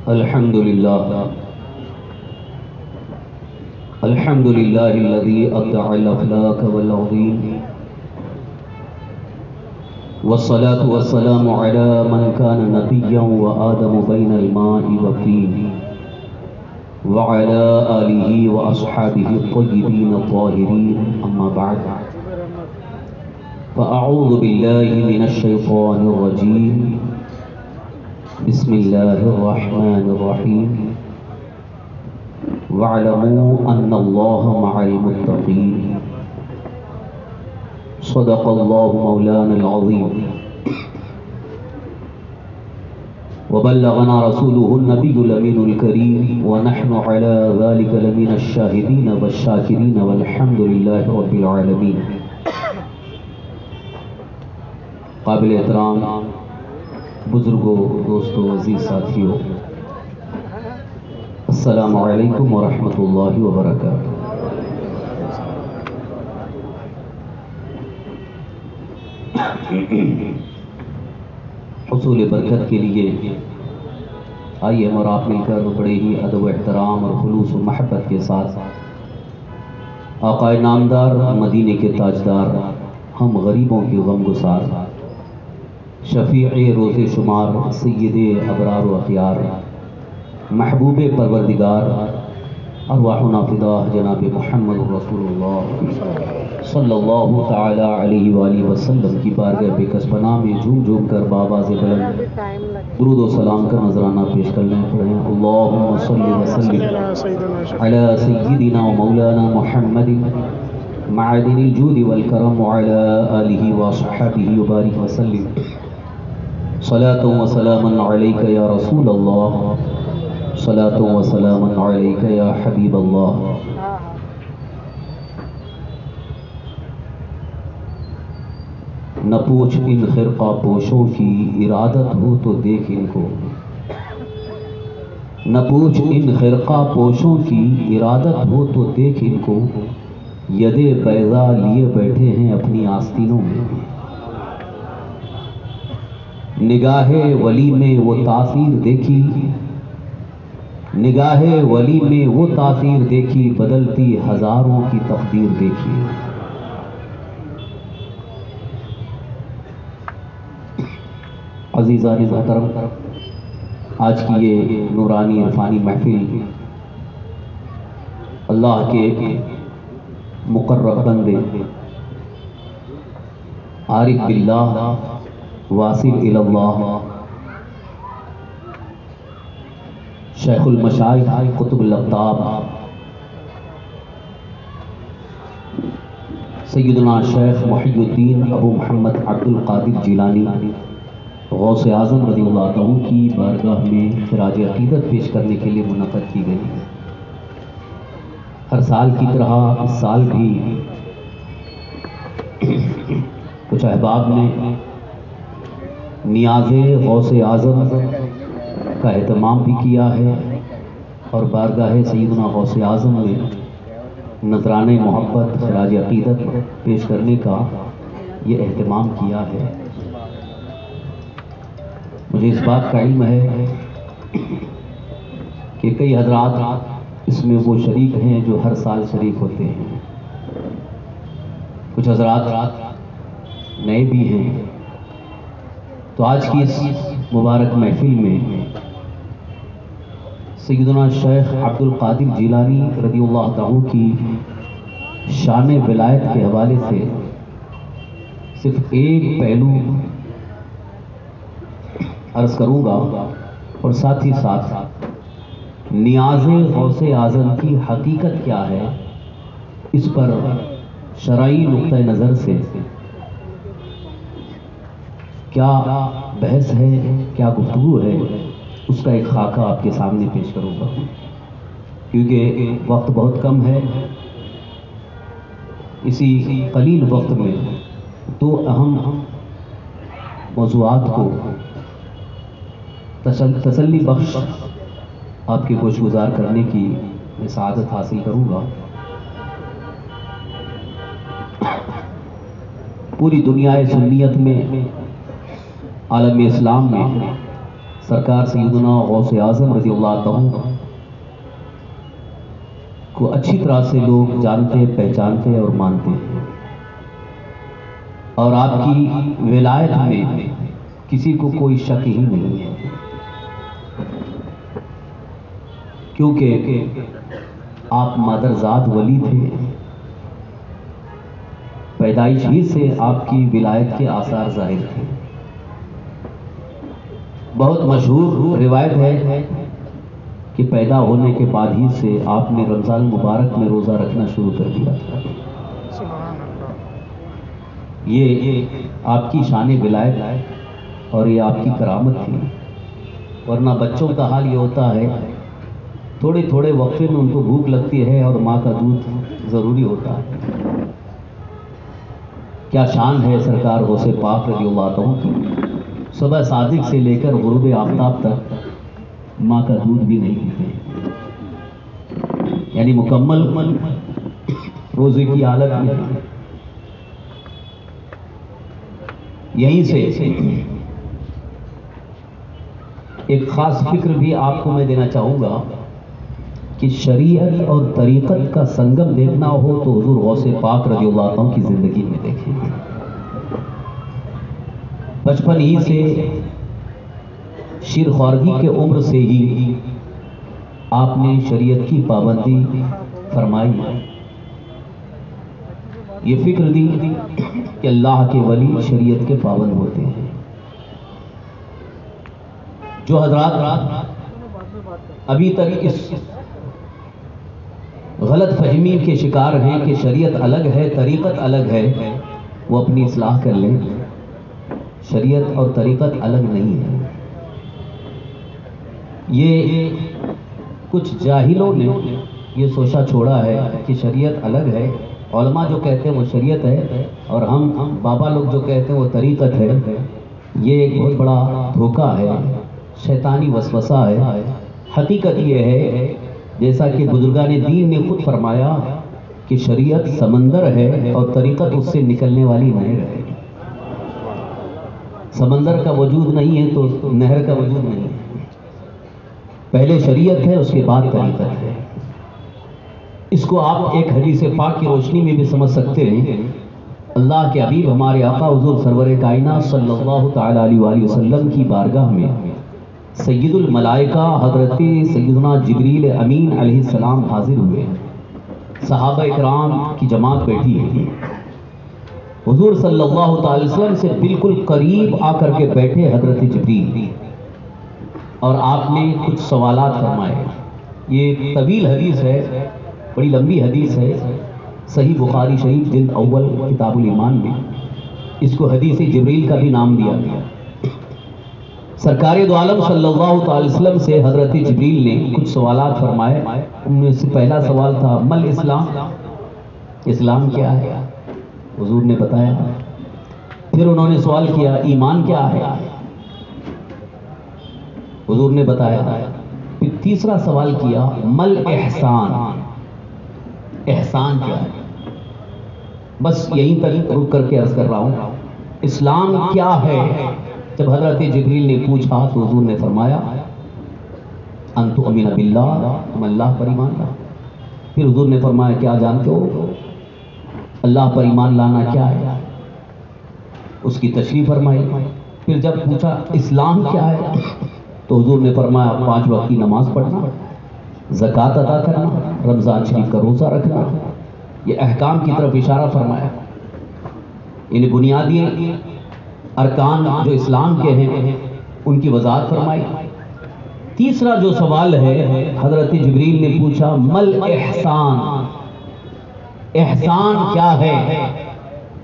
الحمد لله الحمد لله الذي أبدع الأخلاق والعظيم، والصلاة والسلام على من كان نبيا وآدم بين الماء والطين، وعلى آله وأصحابه الطيبين الطاهرين. أما بعد، فأعوذ بالله من الشيطان الرجيم. بسم الله الرحمن الرحيم. واعلموا أن الله مع المتقين. صدق الله مولانا العظيم، وبلغنا رسوله النبي الأمين الكريم، ونحن على ذلك لمن الشاهدين والشاكرين، والحمد لله رب العالمين. قابل احترام بزرگوں، دوستوں، عزیز ساتھیوں، السلام علیکم ورحمۃ اللہ وبرکاتہ. حصول برکت کے لیے آئیے ہم اور آپ مل کر بڑے ہی ادب و احترام اور خلوص و محبت کے ساتھ آقا نامدار، مدینے کے تاجدار، ہم غریبوں کے غم گسار، شفیع روز شمار، سید ابرار و اخیار، محبوب پروردگار، ارواحنا فداہ جناب محمد رسول اللہ صلی اللہ تعالی علیہ وآلہ وسلم کی بارگاہ بے کس پناہ میں جھوم جھوم کر بآواز بلند درود و سلام کا نذرانہ پیش کر لیں. پڑھیں اللہم صلی وسلم علی سیدنا و مولانا محمد معدن الجود والکرم وعلی آلہ وصحبہ وبارک وسلم. صلاۃ و سلاما علیک یا رسول اللہ، صلاۃ و سلاما علیک یا حبیب اللہ. نہ پوچھ ان خرقہ پوشوں کی ارادت ہو تو دیکھ ان کو، نہ پوچھ ان خرقہ پوشوں کی ارادت ہو تو دیکھ ان کو، ید بیضا لیے بیٹھے ہیں اپنی آستینوں میں. نگاہ ولی میں وہ تاثیر دیکھی، نگاہ ولی میں وہ تاثیر دیکھی، بدلتی ہزاروں کی تقدیر دیکھی. عزیزان محترم، آج کی یہ نورانی عرفانی محفل اللہ کے مقرب بندے، عارف باللہ، واصل اللہ، شیخ المشائخ، قطب الاقطاب، سیدنا شیخ محی الدین ابو محمد عبد القادر جیلانی غوث اعظم رضی اللہ عنہ کی بارگاہ میں خراج عقیدت پیش کرنے کے لیے منعقد کی گئی. ہر سال کی طرح اس سال بھی کچھ احباب نے نیاز غوث اعظم کا اہتمام بھی کیا ہے اور بارگاہ سیدنا غوث اعظم میں نذرانہ محبت خراج عقیدت پیش کرنے کا یہ اہتمام کیا ہے. مجھے اس بات کا علم ہے کہ کئی حضرات اس میں وہ شریک ہیں جو ہر سال شریک ہوتے ہیں، کچھ حضرات نئے بھی ہیں. تو آج کی اس مبارک محفل میں سیدنا شیخ عبد القادر جیلانی رضی اللہ عنہ کی شان ولایت کے حوالے سے صرف ایک پہلو عرض کروں گا، اور ساتھ ہی ساتھ نیاز غوث اعظم کی حقیقت کیا ہے اس پر شرعی نقطہ نظر سے کیا بحث ہے، کیا گفتگو ہے، اس کا ایک خاکہ آپ کے سامنے پیش کروں گا. کیونکہ وقت بہت کم ہے، اسی قلیل وقت میں دو اہم موضوعات کو تسلی بخش آپ کے گوش گزار کرنے کی میں سعادت حاصل کروں گا. پوری دنیا سنیت میں، عالم اسلام میں سرکار سیدنا غوث اعظم رضی اللہ عنہ کو اچھی طرح سے لوگ جانتے، پہچانتے اور مانتے ہیں، اور آپ کی ولایت میں کسی کو کوئی شک ہی نہیں ہے، کیونکہ آپ مادرزاد ولی تھے، پیدائش ہی سے آپ کی ولایت کے آثار ظاہر تھے۔ بہت مشہور روایت ہے کہ پیدا ہونے کے بعد ہی سے آپ نے رمضان مبارک میں روزہ رکھنا شروع کر دیا تھا۔ یہ آپ کی شان ولایت اور یہ آپ کی کرامت تھی، ورنہ بچوں کا حال یہ ہوتا ہے تھوڑے تھوڑے وقفے میں ان کو بھوک لگتی ہے اور ماں کا دودھ ضروری ہوتا ہے۔ کیا شان ہے سرکار غوث پاک رضی اللہ عنہ کی، صبح صادق سے لے کر غروب آفتاب تک ماں کا دودھ بھی نہیں پیتے، یعنی مکمل روزے کی حالت میں۔ یہیں سے ایک خاص فکر بھی آپ کو میں دینا چاہوں گا کہ شریعت اور طریقت کا سنگم دیکھنا ہو تو حضور غوث پاک رضی اللہ عنہ کی زندگی میں دیکھیں۔ بچپن ہی سے شیر خوارگی کے عمر سے ہی آپ نے شریعت کی پابندی فرمائی، یہ فکر دی کہ اللہ کے ولی شریعت کے پابند ہوتے ہیں۔ جو حضرات ابھی تک اس غلط فہمی کے شکار ہیں کہ شریعت الگ ہے، طریقت الگ ہے، وہ اپنی اصلاح کر لیں۔ شریعت اور طریقت الگ نہیں ہے، یہ کچھ جاہلوں نے یہ سوچا چھوڑا ہے کہ شریعت الگ ہے، علماء جو کہتے ہیں وہ شریعت ہے اور ہم بابا لوگ جو کہتے ہیں وہ طریقت ہے۔ یہ ایک بہت بڑا دھوکہ ہے، شیطانی وسوسہ ہے۔ حقیقت یہ ہے جیسا کہ بزرگان دین نے خود فرمایا کہ شریعت سمندر ہے اور طریقت اس سے نکلنے والی نہر ہے۔ سمندر کا وجود نہیں ہے تو نہر کا وجود نہیں ہے، پہلے شریعت ہے اس کے بعد طریقت ہے۔ اس کو آپ ایک حدیث پاک کی روشنی میں بھی سمجھ سکتے ہیں۔ اللہ کے حبیب ہمارے آقا حضور سرور کائنات صلی اللہ تعالی علیہ وآلہ وسلم کی بارگاہ میں سید الملائکہ حضرت سیدنا جبریل امین علیہ السلام حاضر ہوئے، صحابہ اکرام کی جماعت بیٹھی ہے، حضور صلی اللہ تعالی وسلم سے بالکل قریب آ کر کے بیٹھے حضرت جبریل، اور آپ نے کچھ سوالات فرمائے۔ یہ طویل حدیث ہے، بڑی لمبی حدیث ہے، صحیح بخاری شریف جلد اول کتاب الایمان میں اس کو حدیث جبریل کا بھی نام دیا گیا۔ سرکار دو عالم صلی اللہ تعالی وسلم سے حضرت جبریل نے کچھ سوالات فرمائے۔ ان میں سے پہلا سوال تھا مل اسلام، اسلام کیا ہے؟ حضور نے بتایا۔ پھر انہوں نے سوال کیا ایمان کیا ہے؟ حضور نے بتایا۔ پھر تیسرا سوال کیا مل احسان، احسان کیا ہے؟ بس یہیں تک رک کر کے عرض کر رہا ہوں اسلام کیا ہے۔ جب حضرت جبریل نے پوچھا تو حضور نے فرمایا ان تؤمن باللہ، تم اللہ پر ایمان لاؤ۔ پھر حضور نے فرمایا کیا جانتے ہو اللہ پر ایمان لانا کیا ہے؟ اس کی تشریح فرمائی۔ پھر جب پوچھا اسلام کیا ہے تو حضور نے فرمایا 5 وقت کی نماز پڑھنا، زکوٰۃ ادا کرنا، رمضان شریف کا روزہ رکھنا۔ یہ احکام کی طرف اشارہ فرمایا، یعنی بنیادی ارکان جو اسلام کے ہیں ان کی وضاحت فرمائی۔ تیسرا جو سوال ہے حضرت جبریل نے پوچھا مل احسان، احسان کیا ہے؟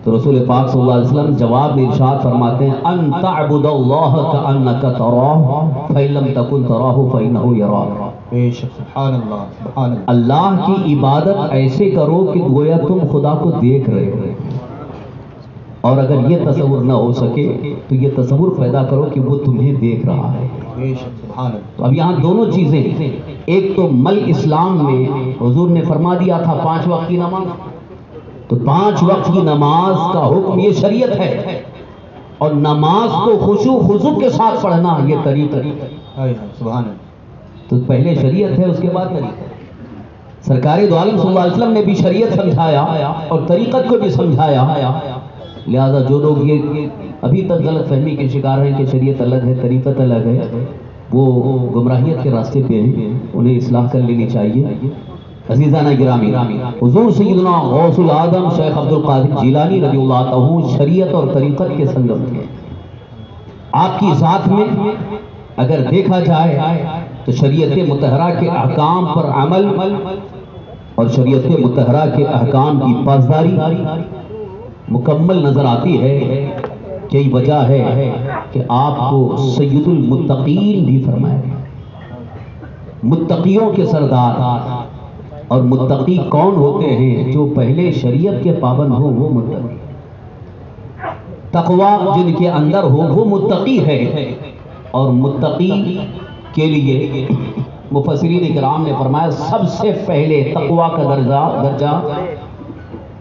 تو رسول پاک صلی اللہ علیہ وسلم جواب میں ارشاد فرماتے ہیں ان تعبد اللہ کأنک تراہ فإن لم تکن تراہ فإنہ یراک۔ سبحان اللہ، سبحان اللہ۔ اللہ کی عبادت ایسے کرو کہ گویا تم خدا کو دیکھ رہے ہو، اور اگر یہ تصور نہ ہو سکے تو یہ تصور پیدا کرو کہ وہ تمہیں دیکھ رہا ہے۔ تو اب یہاں دونوں چیزیں، ایک تو مل اسلام میں حضور نے فرما دیا تھا 5 وقت کی نماز، تو 5 وقت کی نماز کا حکم یہ شریعت ہے، اور نماز کو خشوع خضوع کے ساتھ پڑھنا یہ طریقہ سبحان اللہ. تو پہلے شریعت ہے، اس کے بعد طریقہ. سرکار دو عالم صلی اللہ علیہ وسلم نے بھی شریعت سمجھایا اور طریقت کو بھی سمجھایا. لہذا جو لوگ یہ ابھی تک غلط فہمی کے شکار ہیں کہ شریعت الگ ہے طریقت الگ ہے، وہ گمراہیت کے راستے پہ ہیں، انہیں اصلاح کر لینی چاہیے. عزیزانہ گرامی، حضور سیدنا غوث العظم شیخ عبد القادر جیلانی رضی اللہ عنہ شریعت اور طریقت کے سنگم تھے. آپ کی ذات میں اگر دیکھا جائے تو شریعت مطہرہ کے احکام پر عمل اور شریعت مطہرہ کے احکام کی پاسداری مکمل نظر آتی ہے. یہی وجہ ہے کہ آپ کو سید المتقین بھی فرمایا گیا، متقیوں کے سردار. اور متقی کون ہوتے ہیں؟ جو پہلے شریعت کے پابند ہو وہ متقی. تقوی جن کے اندر ہو وہ متقی ہے. اور متقی کے لیے مفسرین کرام نے فرمایا سب سے پہلے تقوی کا درجہ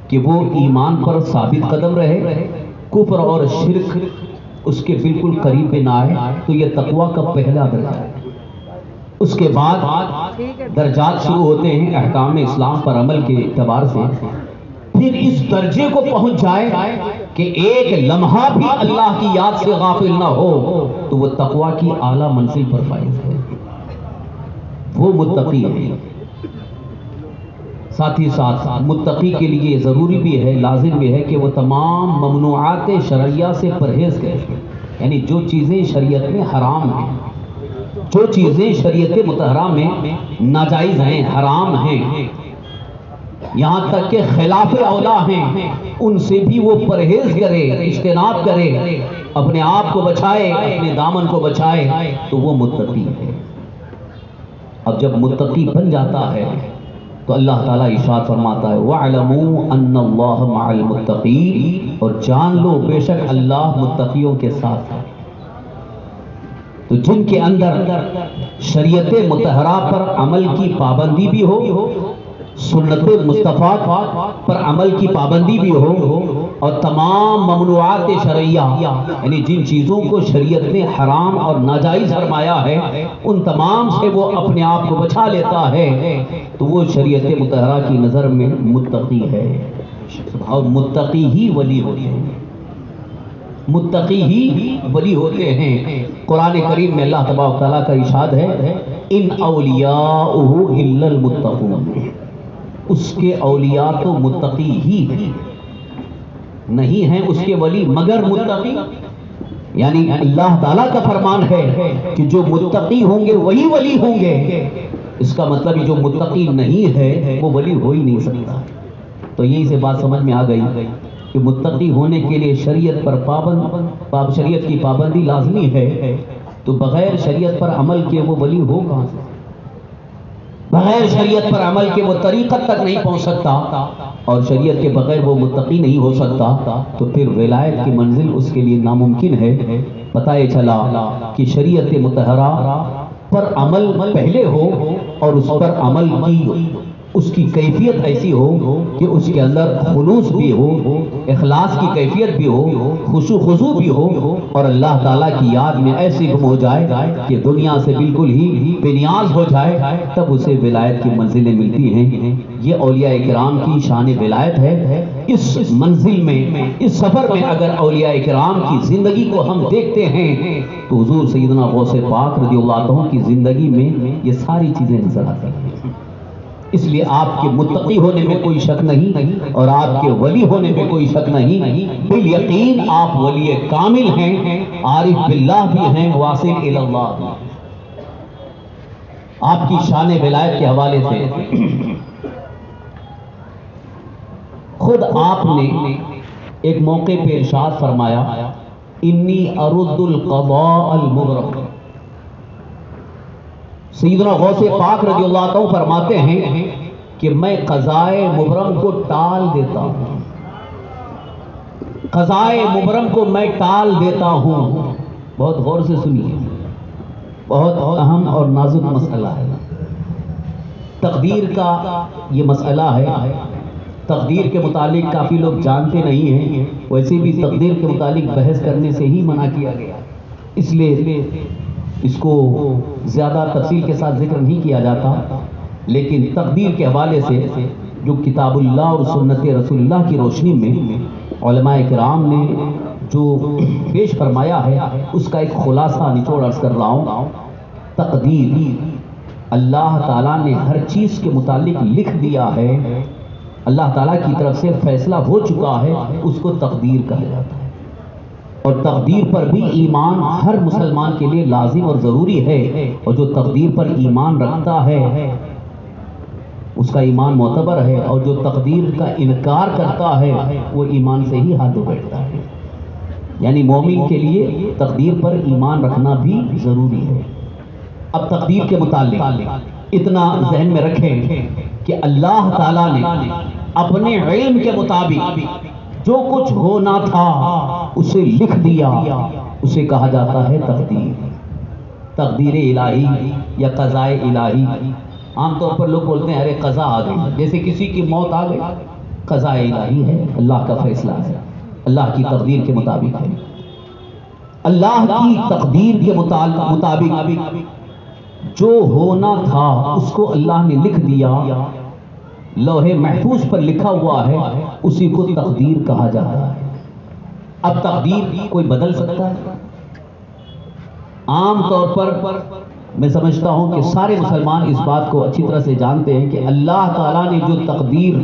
کہ وہ ایمان پر ثابت قدم رہے، کفر اور شرک اس کے بالکل قریب نہ آئے. تو یہ تقوی کا پہلا درجہ ہے. اس کے بعد درجات شروع ہوتے ہیں احکام اسلام پر عمل کے اعتبار سے. پھر اس درجے کو پہنچ جائے کہ ایک لمحہ بھی اللہ کی یاد سے غافل نہ ہو تو وہ تقوی کی اعلیٰ منزل پر فائز ہے، وہ متقی ہے. ساتھ ہی ساتھ متقی کے لیے ضروری بھی ہے، لازم بھی ہے کہ وہ تمام ممنوعات شرعیہ سے پرہیز کرے. یعنی جو چیزیں شریعت میں حرام ہیں، جو چیزیں شریعت مطہرہ میں ناجائز ہیں، حرام ہیں، یہاں تک کہ خلاف اولا ہیں، ان سے بھی وہ پرہیز کرے، اجتناب کرے، اپنے آپ کو بچائے، اپنے دامن کو بچائے، تو وہ متقی ہے. اب جب متقی بن جاتا ہے تو اللہ تعالیٰ ارشاد فرماتا ہے وَاعْلَمُوا أَنَّ اللَّهَ مَعَ الْمُتَّقِينَ، اور جان لو بے شک اللہ متقیوں کے ساتھ ہے. تو جن کے اندر شریعت مطہرہ پر عمل کی پابندی بھی ہو، سنت مصطفیٰ پر عمل کی پابندی بھی ہو، اور تمام ممنوعات شرعیہ یعنی جن چیزوں کو شریعت نے حرام اور ناجائز فرمایا ہے ان تمام سے وہ اپنے آپ کو بچا لیتا ہے، تو وہ شریعت مطہرہ کی نظر میں متقی ہے. اور متقی ہی ولی ہوتے ہیں، متقی ہی ولی ہوتے ہیں. قرآن کریم میں اللہ تبارک و تعالیٰ کا ارشاد ہے ان اولیاؤہ الا المتقون، اس کے اولیاء تو متقی ہی نہیں ہیں، اس کے ولی مگر متقی. یعنی اللہ تعالیٰ کا فرمان ہے کہ جو متقی ہوں گے وہی ولی ہوں گے. اس کا مطلب جو متقی نہیں ہے وہ ولی ہو ہی نہیں سکتا. تو یہی سے بات سمجھ میں آ گئی کہ متقی ہونے کے لیے شریعت پر شریعت کی پابندی لازمی ہے. تو بغیر شریعت پر عمل کے وہ ولی ہو کہاں سے؟ بغیر شریعت پر عمل کے وہ طریقت تک نہیں پہنچ سکتا، اور شریعت کے بغیر وہ متقی نہیں ہو سکتا. تو پھر ولایت کی منزل اس کے لیے ناممکن ہے. پتہ یہ چلا کہ شریعت مطہرہ پر عمل پہلے ہو اور اس پر عمل کی اس کی کیفیت ایسی ہو کہ اس کے اندر خلوص بھی ہو، اخلاص کی کیفیت بھی ہو، خشوع خضوع بھی ہو، اور اللہ تعالیٰ کی یاد میں ایسی گم ہو جائے کہ دنیا سے بالکل ہی بے نیاز ہو جائے، تب اسے ولایت کی منزلیں ملتی ہیں. یہ اولیاء کرام کی شان ولایت ہے. اس منزل میں، اس سفر میں اگر اولیاء کرام کی زندگی کو ہم دیکھتے ہیں تو حضور سیدنا غوث پاک رضی اللہ عنہ کی زندگی میں یہ ساری چیزیں نظر آتی ہیں. اس لیے آپ کے متقی ہونے میں کوئی شک نہیں اور آپ کے ولی ہونے میں کوئی شک نہیں. بالیقین آپ ولی کامل ہیں، عارف باللہ بھی ہیں، واصل الی اللہ بھی. آپ کی شان ولایت کے حوالے سے خود آپ نے ایک موقع پہ ارشاد فرمایا انی ارد القضاء المبرم. سیدنا غوث پاک رضی اللہ عنہ فرماتے ہیں کہ میں قضائے مبرم کو ٹال دیتا ہوں، قضائے مبرم کو میں ٹال دیتا ہوں. بہت غور سے سنیے، بہت اہم اور نازک مسئلہ ہے. تقدیر کا یہ مسئلہ ہے تقدیر کے متعلق کافی لوگ جانتے نہیں ہیں، ویسے بھی تقدیر کے متعلق بحث کرنے سے ہی منع کیا گیا، اس لیے اس کو زیادہ تفصیل کے ساتھ ذکر نہیں کیا جاتا۔ لیکن تقدیر کے حوالے سے جو کتاب اللہ اور سنت رسول اللہ کی روشنی میں علماء کرام نے جو پیش فرمایا ہے، اس کا ایک خلاصہ نچوڑ عرض کر رہا ہوں۔ تقدیر، اللہ تعالیٰ نے ہر چیز کے متعلق لکھ دیا ہے، اللہ تعالیٰ کی طرف سے فیصلہ ہو چکا ہے، اس کو تقدیر کہا جاتا ہے۔ اور تقدیر پر بھی ایمان ہر مسلمان کے لیے لازم اور ضروری ہے، اور جو تقدیر پر ایمان رکھتا ہے اس کا ایمان معتبر ہے، اور جو تقدیر کا انکار کرتا ہے وہ ایمان سے ہی ہاتھ دھو بیٹھتا ہے۔ یعنی مومن کے لیے تقدیر پر ایمان رکھنا بھی ضروری ہے۔ اب تقدیر کے متعلق اتنا ذہن میں رکھیں کہ اللہ تعالیٰ نے اپنے علم کے مطابق جو کچھ ہونا تھا اسے لکھ دیا، اسے کہا جاتا ہے تقدیر۔ تقدیر الہی یا قضاء الہی، عام طور پر لوگ بولتے ہیں ارے قضا آ گئی، جیسے کسی کی موت آ گئی، قضاء الہی ہے، اللہ کا فیصلہ ہے، اللہ کی تقدیر کے مطابق ہے۔ اللہ کی تقدیر کے مطابق جو ہونا تھا اس کو اللہ نے لکھ دیا، لوح محفوظ پر لکھا ہوا ہے، اسی کو تقدیر کہا جاتا ہے۔ اب تقدیر کوئی بدل سکتا ہے؟ عام طور پر میں سمجھتا ہوں کہ سارے مسلمان اس بات کو اچھی طرح سے جانتے ہیں کہ اللہ تعالیٰ نے جو تقدیر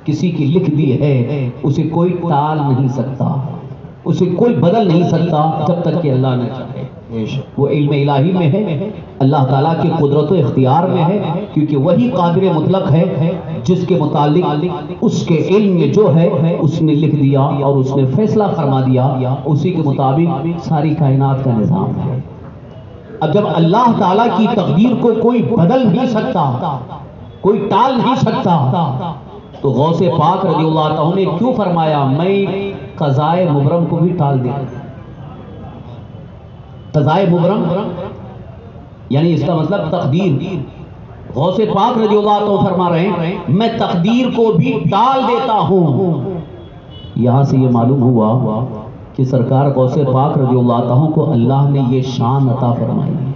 کسی کی لکھ دی ہے اسے کوئی ٹال نہیں سکتا، اسے کوئی بدل نہیں سکتا جب تک کہ اللہ نہ چاہے۔ وہ علم الہی میں ہے، اللہ تعالیٰ کی قدرت و اختیار میں ہے، کیونکہ وہی قادر مطلق ہے جس کے متعلق اس کے علم میں جو ہے اس نے لکھ دیا اور اس نے فیصلہ فرما دیا، اسی کے مطابق ساری کائنات کا نظام ہے۔ اب جب اللہ تعالیٰ کی تقدیر کو کوئی بدل نہیں سکتا، کوئی ٹال نہیں سکتا، تو غوث پاک رضی اللہ عنہ نے کیوں فرمایا میں قضاء مبرم کو بھی ٹال دیا؟ قضاء مبرم یعنی اس کا مطلب تقدیر۔ غوث پاک رضی اللہ عنہ فرما رہے ہیں میں تقدیر کو بھی ٹال دیتا ہوں۔ یہاں سے یہ معلوم ہوا کہ سرکار غوث پاک رضی اللہ عنہ کو اللہ نے یہ شان عطا فرمائی ہے،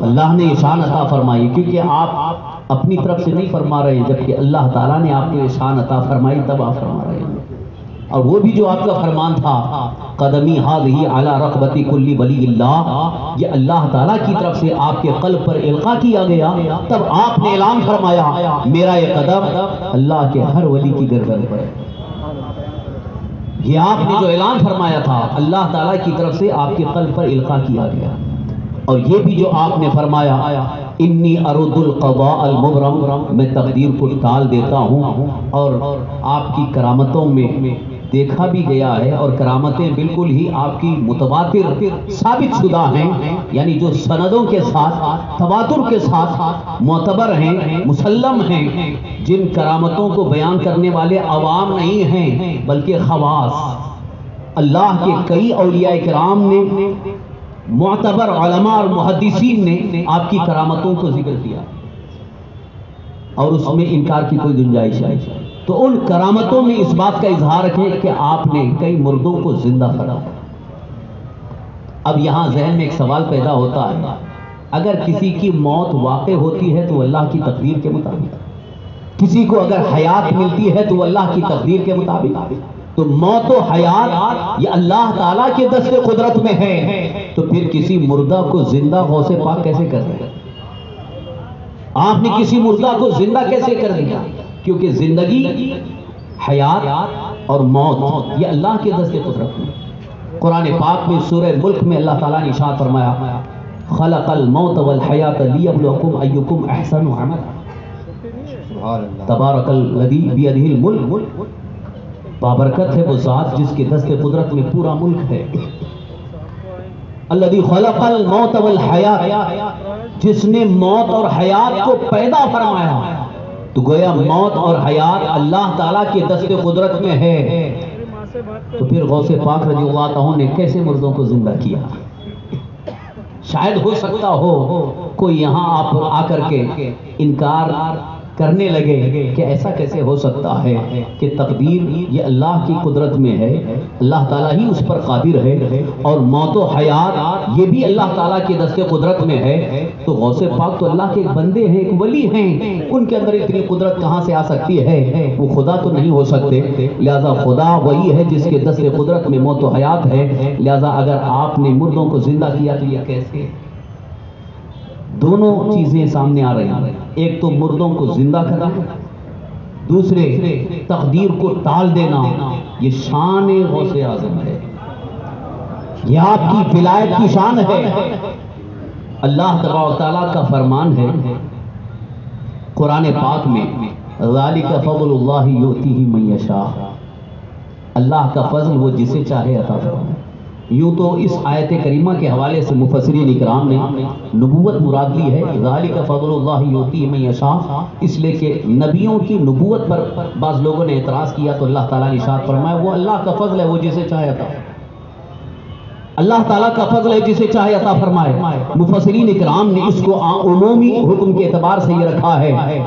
اللہ نے یہ شان عطا فرمائی، کیونکہ آپ اپنی طرف سے نہیں فرما رہے ہیں، جبکہ اللہ تعالیٰ نے آپ کو یہ شان عطا فرمائی تب آپ فرما رہے ہیں۔ اور وہ بھی جو آپ کا فرمان تھا قدمی ہذہ علی رقبتی کل ولی اللہ، یہ اللہ تعالیٰ کی طرف سے آپ کے قلب پر القاء کیا گیا، تب آپ نے اعلان فرمایا میرا یہ قدم اللہ کے ہر ولی کی گردن پر ہے۔ یہ آپ نے جو اعلان فرمایا تھا اللہ تعالیٰ کی طرف سے آپ کے قلب پر القاء کیا گیا۔ اور یہ بھی جو آپ نے فرمایا انی ارد القضاء المبرم، میں تقدیر کو ٹال دیتا ہوں، اور آپ کی کرامتوں میں دیکھا بھی گیا ہے، اور کرامتیں بالکل ہی آپ کی متواتر ثابت شدہ ہیں، یعنی جو سندوں کے ساتھ تواتر کے ساتھ معتبر ہیں، مسلم ہیں، جن کرامتوں کو بیان کرنے والے عوام نہیں ہیں بلکہ خواص۔ اللہ کے کئی اولیاء کرام نے، معتبر علماء اور محدثین نے آپ کی کرامتوں کو ذکر کیا، اور اس میں انکار کی کوئی گنجائش نہیں۔ تو ان کرامتوں میں اس بات کا اظہار ہے کہ آپ نے کئی مردوں کو زندہ کرا۔ اب یہاں ذہن میں ایک سوال پیدا ہوتا ہے، اگر کسی کی موت واقع ہوتی ہے تو اللہ کی تقدیر کے مطابق، کسی کو اگر حیات ملتی ہے تو اللہ کی تقدیر کے مطابق، تو موت و حیات یہ اللہ تعالیٰ کے دست قدرت میں ہے، تو پھر کسی مردہ کو زندہ غوث پاک کیسے کر دیا؟ آپ نے کسی مردہ کو زندہ کیسے کر دیا؟ کیونکہ زندگی، حیات اور موت یہ اللہ کے دست قدرت میں۔ قرآن پاک میں سورہ ملک میں اللہ تعالیٰ نے ارشاد فرمایا خلق الموت والحیات لیبلوکم ایکم احسن عملا، تبارک الذی بیدہ الملک، بابرکت ہے وہ ذات جس کے دست قدرت میں پورا ملک ہے۔ الذی خلق الموت والحیات، جس نے موت اور حیات کو پیدا فرمایا، تو گویا موت اور حیات اللہ تعالیٰ کے دست قدرت میں ہے، تو پھر غوث پاک رضی اللہ عنہ نے کیسے مردوں کو زندہ کیا؟ شاید ہو سکتا ہو کوئی یہاں آپ آ کر کے انکار کرنے لگے کہ ایسا کیسے ہو سکتا ہے کہ تقدیر یہ اللہ کی قدرت میں ہے، اللہ تعالیٰ ہی اس پر قادر ہے، اور موت و حیات یہ بھی اللہ تعالیٰ کی دست قدرت میں ہے، تو غوث پاک تو اللہ کے ایک بندے ہیں، ایک ولی ہیں، ان کے اندر اتنی قدرت کہاں سے آ سکتی ہے؟ وہ خدا تو نہیں ہو سکتے، لہذا خدا وہی ہے جس کے دست قدرت میں موت و حیات ہے، لہذا اگر آپ نے مردوں کو زندہ کیا تو یہ کیسے؟ دونوں چیزیں سامنے آ رہی ہیں، ایک تو مردوں کو زندہ کرنا، دوسرے تقدیر کو ٹال دینا، یہ شان غوث اعظم ہے، یہ آپ کی ولایت کی شان ہے۔ اللہ تبارک و تعالیٰ کا فرمان ہے قرآن پاک میں، ذالک فضل اللہ یؤتیہ من یشاء، اللہ کا فضل وہ جسے چاہے عطا فرمائے۔ یوں تو اس آیت کریمہ کے حوالے سے مفسرین اکرام نے نبوت مراد لی ہے، ذالک فضل اللہ یؤتیہ من یشاء، اس لیے کہ نبیوں کی نبوت پر بعض لوگوں نے اعتراض کیا تو اللہ تعالیٰ نے ارشاد فرمایا وہ اللہ کا فضل ہے، وہ جسے چاہے عطا، اللہ تعالیٰ کا فضل ہے جسے چاہے عطا فرمائے۔ مفسرین اکرام نے اس کو عمومی حکم کے اعتبار سے یہ رکھا ہے،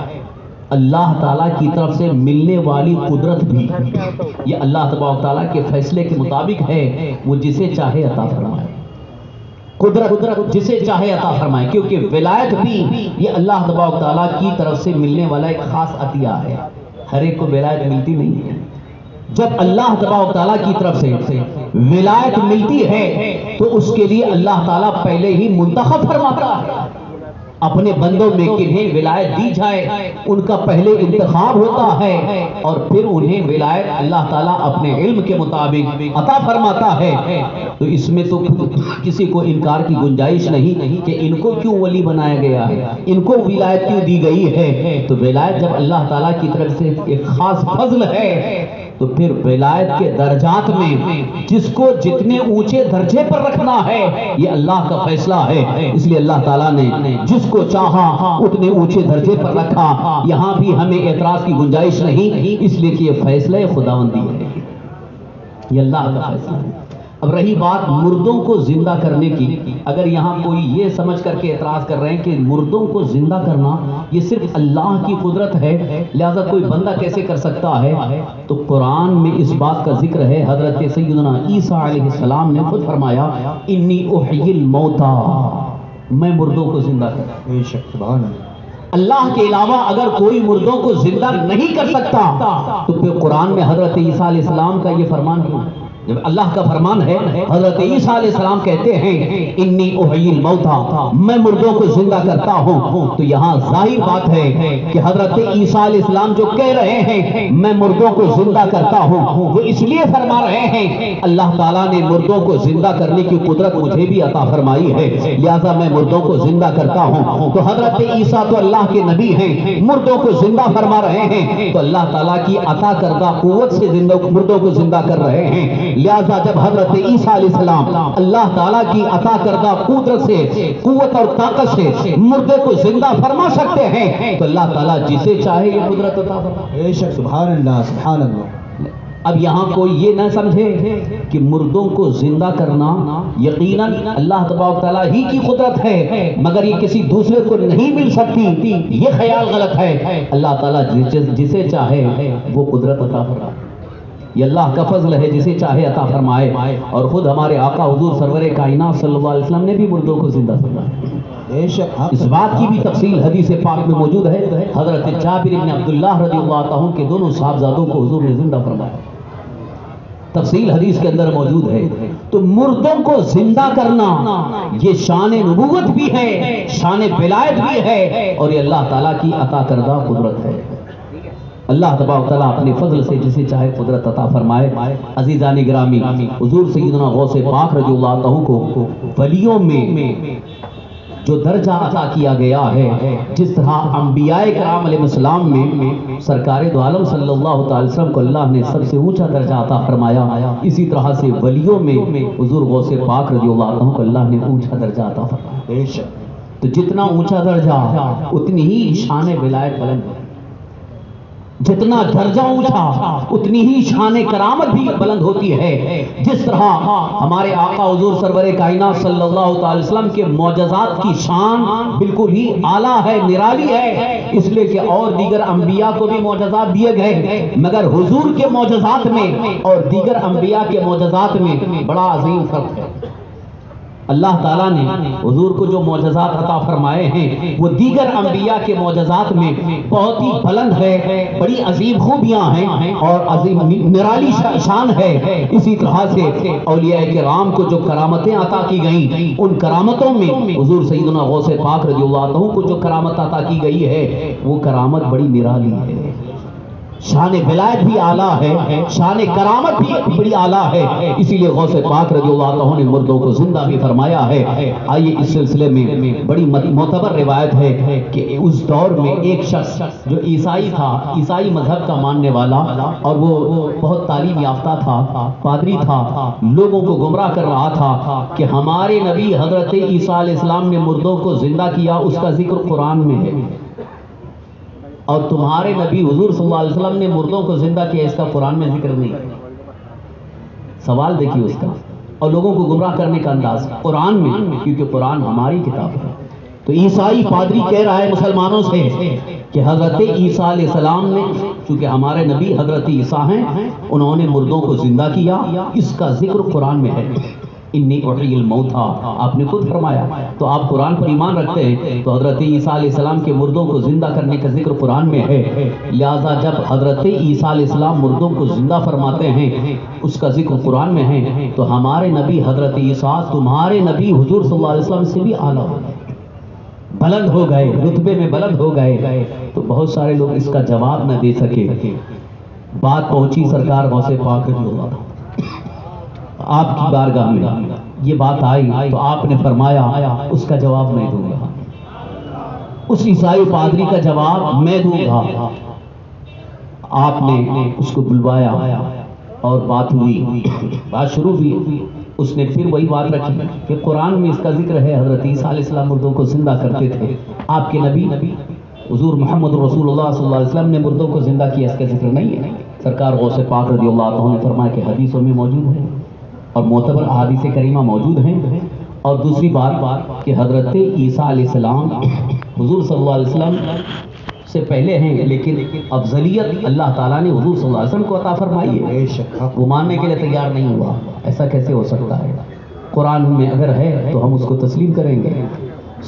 اللہ تعالیٰ کی طرف سے ملنے والی قدرت بھی یہ اللہ تبارک تعالیٰ کے فیصلے کے مطابق ہے، وہ جسے چاہے عطا فرمائے، قدرت جسے چاہے عطا فرمائے، کیونکہ ولایت بھی یہ اللہ تبارک تعالیٰ کی طرف سے ملنے والا ایک خاص عطیہ ہے، ہر ایک کو ولایت ملتی نہیں ہے۔ جب اللہ تبارک تعالیٰ کی طرف سے ولایت ملتی ہے تو اس کے لیے اللہ تعالیٰ پہلے ہی منتخب فرماتا ہے اپنے بندوں میں کنہیں ولایت دی جائے، ان کا پہلے انتخاب ہوتا ہے اور پھر انہیں ولایت اللہ تعالیٰ اپنے علم کے مطابق عطا فرماتا ہے۔ تو اس میں تو کسی کو انکار کی گنجائش نہیں کہ ان کو کیوں ولی بنایا گیا ہے، ان کو ولایت کیوں دی گئی ہے۔ تو ولایت جب اللہ تعالیٰ کی طرف سے ایک خاص فضل ہے تو پھر ولایت کے درجات میں جس کو جتنے اونچے درجے پر رکھنا ہے یہ اللہ کا فیصلہ ہے، اس لیے اللہ تعالیٰ نے جس کو چاہا اتنے اونچے درجے پر رکھا، یہاں بھی ہمیں اعتراض کی گنجائش نہیں، اس لیے کہ یہ فیصلہ خداوندی ہے، یہ اللہ کا فیصلہ ہے۔ اب رہی بات مردوں کو زندہ کرنے کی، اگر یہاں کوئی یہ سمجھ کر کے اعتراض کر رہے ہیں کہ مردوں کو زندہ کرنا یہ صرف اللہ کی قدرت ہے لہذا کوئی بندہ کیسے کر سکتا ہے، تو قرآن میں اس بات کا ذکر ہے، حضرت سیدنا عیسیٰ علیہ السلام نے خود فرمایا انی احیی الموتیٰ، میں مردوں کو زندہ کرتا ہوں۔ بے شک، سبحان اللہ۔ اللہ کے علاوہ اگر کوئی مردوں کو زندہ نہیں کر سکتا تو پھر قرآن میں حضرت عیسیٰ علیہ السلام کا یہ فرمان کیوں؟ جب اللہ کا فرمان ہے، حضرت عیسیٰ علیہ السلام کہتے ہیں انی احیی الموتیٰ، میں مردوں کو زندہ کرتا ہوں، تو یہاں ظاہر بات ہے کہ حضرت عیسیٰ علیہ السلام جو کہہ رہے ہیں میں مردوں کو زندہ کرتا ہوں، وہ اس لیے فرما رہے ہیں اللہ تعالیٰ نے مردوں کو زندہ کرنے کی قدرت مجھے بھی عطا فرمائی ہے لہذا میں مردوں کو زندہ کرتا ہوں۔ تو حضرت عیسیٰ تو اللہ کے نبی ہیں، مردوں کو زندہ فرما رہے ہیں، تو اللہ تعالیٰ کی عطا کردہ قوت سے مردوں کو زندہ کر رہے ہیں، لہذا جب حضرت عیسیٰ علیہ السلام اللہ تعالیٰ کی عطا کردہ قدرت سے، قوت اور طاقت سے مردے کو زندہ فرما سکتے ہیں تو اللہ تعالیٰ جسے چاہے یہ قدرت عطا فرمائے۔ بے شک، سبحان اللہ، سبحان اللہ۔ اب یہاں کوئی یہ نہ سمجھے کہ مردوں کو زندہ کرنا یقیناً اللہ تبارک تعالیٰ ہی کی قدرت ہے مگر یہ کسی دوسرے کو نہیں مل سکتی، یہ خیال غلط ہے۔ اللہ تعالیٰ جسے چاہے وہ قدرت عطا فرمائے، یہ اللہ کا فضل ہے، جسے چاہے عطا فرمائے۔ اور خود ہمارے آقا حضور سرور کائنات صلی اللہ علیہ وسلم نے بھی مردوں کو زندہ فرمایا۔ بے شک، اس بات کی بھی تفصیل حدیث پاک میں موجود ہے، حضرت جابر بن عبداللہ رضی اللہ عنہ کے دونوں صاحبزادوں کو حضور نے زندہ فرمایا، تفصیل حدیث کے اندر موجود ہے۔ تو مردوں کو زندہ کرنا یہ شان نبوت بھی ہے، شان ولایت بھی ہے، اور یہ اللہ تعالیٰ کی عطا کردہ قدرت ہے۔ اللہ تبارک تعالیٰ اپنے فضل سے جسے چاہے قدرت عطا فرمائے۔ عزیزان گرامی، حضور سیدنا غوث پاک رضی اللہ عنہ کو ولیوں میں جو درجہ عطا کیا گیا ہے، جس طرح انبیاء کرام علیہ السلام میں سرکار دو عالم صلی اللہ تعالی وسلم کو اللہ نے سب سے اونچا درجہ عطا فرمایا، اسی طرح سے ولیوں میں حضور غوث پاک رضی اللہ عنہ کو اللہ نے اونچا درجہ عطا فرمایا۔ بے شک، تو جتنا اونچا درجہ اتنی ہی شان ولایت بلند ہے۔ جتنا درجہ اونچا اتنی ہی شان کرامت بھی بلند ہوتی ہے. جس طرح ہمارے آقا حضور سرور کائنات صلی اللہ تعالی وسلم کے معجزات کی شان بالکل ہی اعلیٰ ہے, نرالی ہے, اس لیے کہ اور دیگر انبیاء کو بھی معجزات دیے گئے, مگر حضور کے معجزات میں اور دیگر انبیاء کے معجزات میں بڑا عظیم فرق ہے. اللہ تعالیٰ نے حضور کو جو معجزات عطا فرمائے ہیں وہ دیگر انبیاء کے معجزات میں بہت ہی بلند ہے, بڑی عظیم خوبیاں ہیں اور عظیم نرالی شان ہے. اسی طرح سے اولیاء کرام کو جو کرامتیں عطا کی گئیں, ان کرامتوں میں حضور سیدنا غوث پاک رضی اللہ عنہ کو جو کرامت عطا کی گئی ہے وہ کرامت بڑی نرالی ہے. شان ولایت بھی اعلیٰ ہے, شان کرامت بھی بڑی اعلیٰ ہے. اسی لیے غوث پاک رضی اللہ عنہ نے مردوں کو زندہ بھی فرمایا ہے. آئیے اس سلسلے میں بڑی معتبر روایت ہے کہ اس دور میں ایک شخص جو عیسائی تھا, عیسائی مذہب کا ماننے والا, اور وہ بہت تعلیم یافتہ تھا, پادری تھا, لوگوں کو گمراہ کر رہا تھا کہ ہمارے نبی حضرت عیسیٰ علیہ السلام نے مردوں کو زندہ کیا, اس کا ذکر قرآن میں ہے, اور تمہارے نبی حضور صلی اللہ علیہ وسلم نے مردوں کو زندہ کیا, اس کا قرآن میں ذکر نہیں. سوال دیکھیے اس کا, اور لوگوں کو گمراہ کرنے کا انداز قرآن میں, کیونکہ قرآن ہماری کتاب ہے. تو عیسائی پادری کہہ رہا ہے مسلمانوں سے کہ حضرت عیسیٰ علیہ السلام نے, چونکہ ہمارے نبی حضرت عیسیٰ ہیں, انہوں نے مردوں کو زندہ کیا, اس کا ذکر قرآن میں ہے. انی احیی الموتیٰ آپ نے خود فرمایا, تو آپ قرآن پر ایمان رکھتے ہیں تو حضرت عیسیٰ علیہ السلام کے مردوں کو زندہ کرنے کا ذکر قرآن میں ہے. لہذا جب حضرت عیسیٰ علیہ السلام مردوں کو زندہ فرماتے ہیں, اس کا ذکر قرآن میں ہے, تو ہمارے نبی حضرت عیسیٰ تمہارے نبی حضور صلی اللہ علیہ وسلم سے بھی اعلیٰ ہو گئے, بلند ہو گئے, رتبے میں بلند ہو گئے. تو بہت سارے لوگ اس کا جواب نہ دے سکے. بات پہنچی سرکار غوث پاک رضی اللہ عنہ آپ کی بارگاہ میں, یہ بات آئی تو آپ نے فرمایا اس کا جواب میں دوں گا, اس عیسائی پادری کا جواب میں دوں گا. آپ نے اس کو بلوایا اور بات ہوئی, بات شروع ہوئی. اس نے پھر وہی بات رکھی کہ قرآن میں اس کا ذکر ہے, حضرت عیسیٰ علیہ السلام مردوں کو زندہ کرتے تھے, آپ کے نبی حضور محمد رسول اللہ صلی اللہ علیہ وسلم نے مردوں کو زندہ کیا, اس کا ذکر نہیں ہے. سرکار غوث پاک رضی اللہ عنہ نے فرمایا کہ حدیثوں میں موجود ہے اور معتبر احادیث کریمہ موجود ہیں. اور دوسری بات کہ حضرت عیسیٰ علیہ السلام حضور صلی اللہ علیہ وسلم سے پہلے ہیں, لیکن افضلیت اللہ تعالیٰ نے حضور صلی اللہ علیہ وسلم کو عطا فرمائی ہے. وہ ماننے کے لیے تیار نہیں ہوا. ایسا کیسے ہو سکتا ہے؟ قرآن میں اگر ہے تو ہم اس کو تسلیم کریں گے.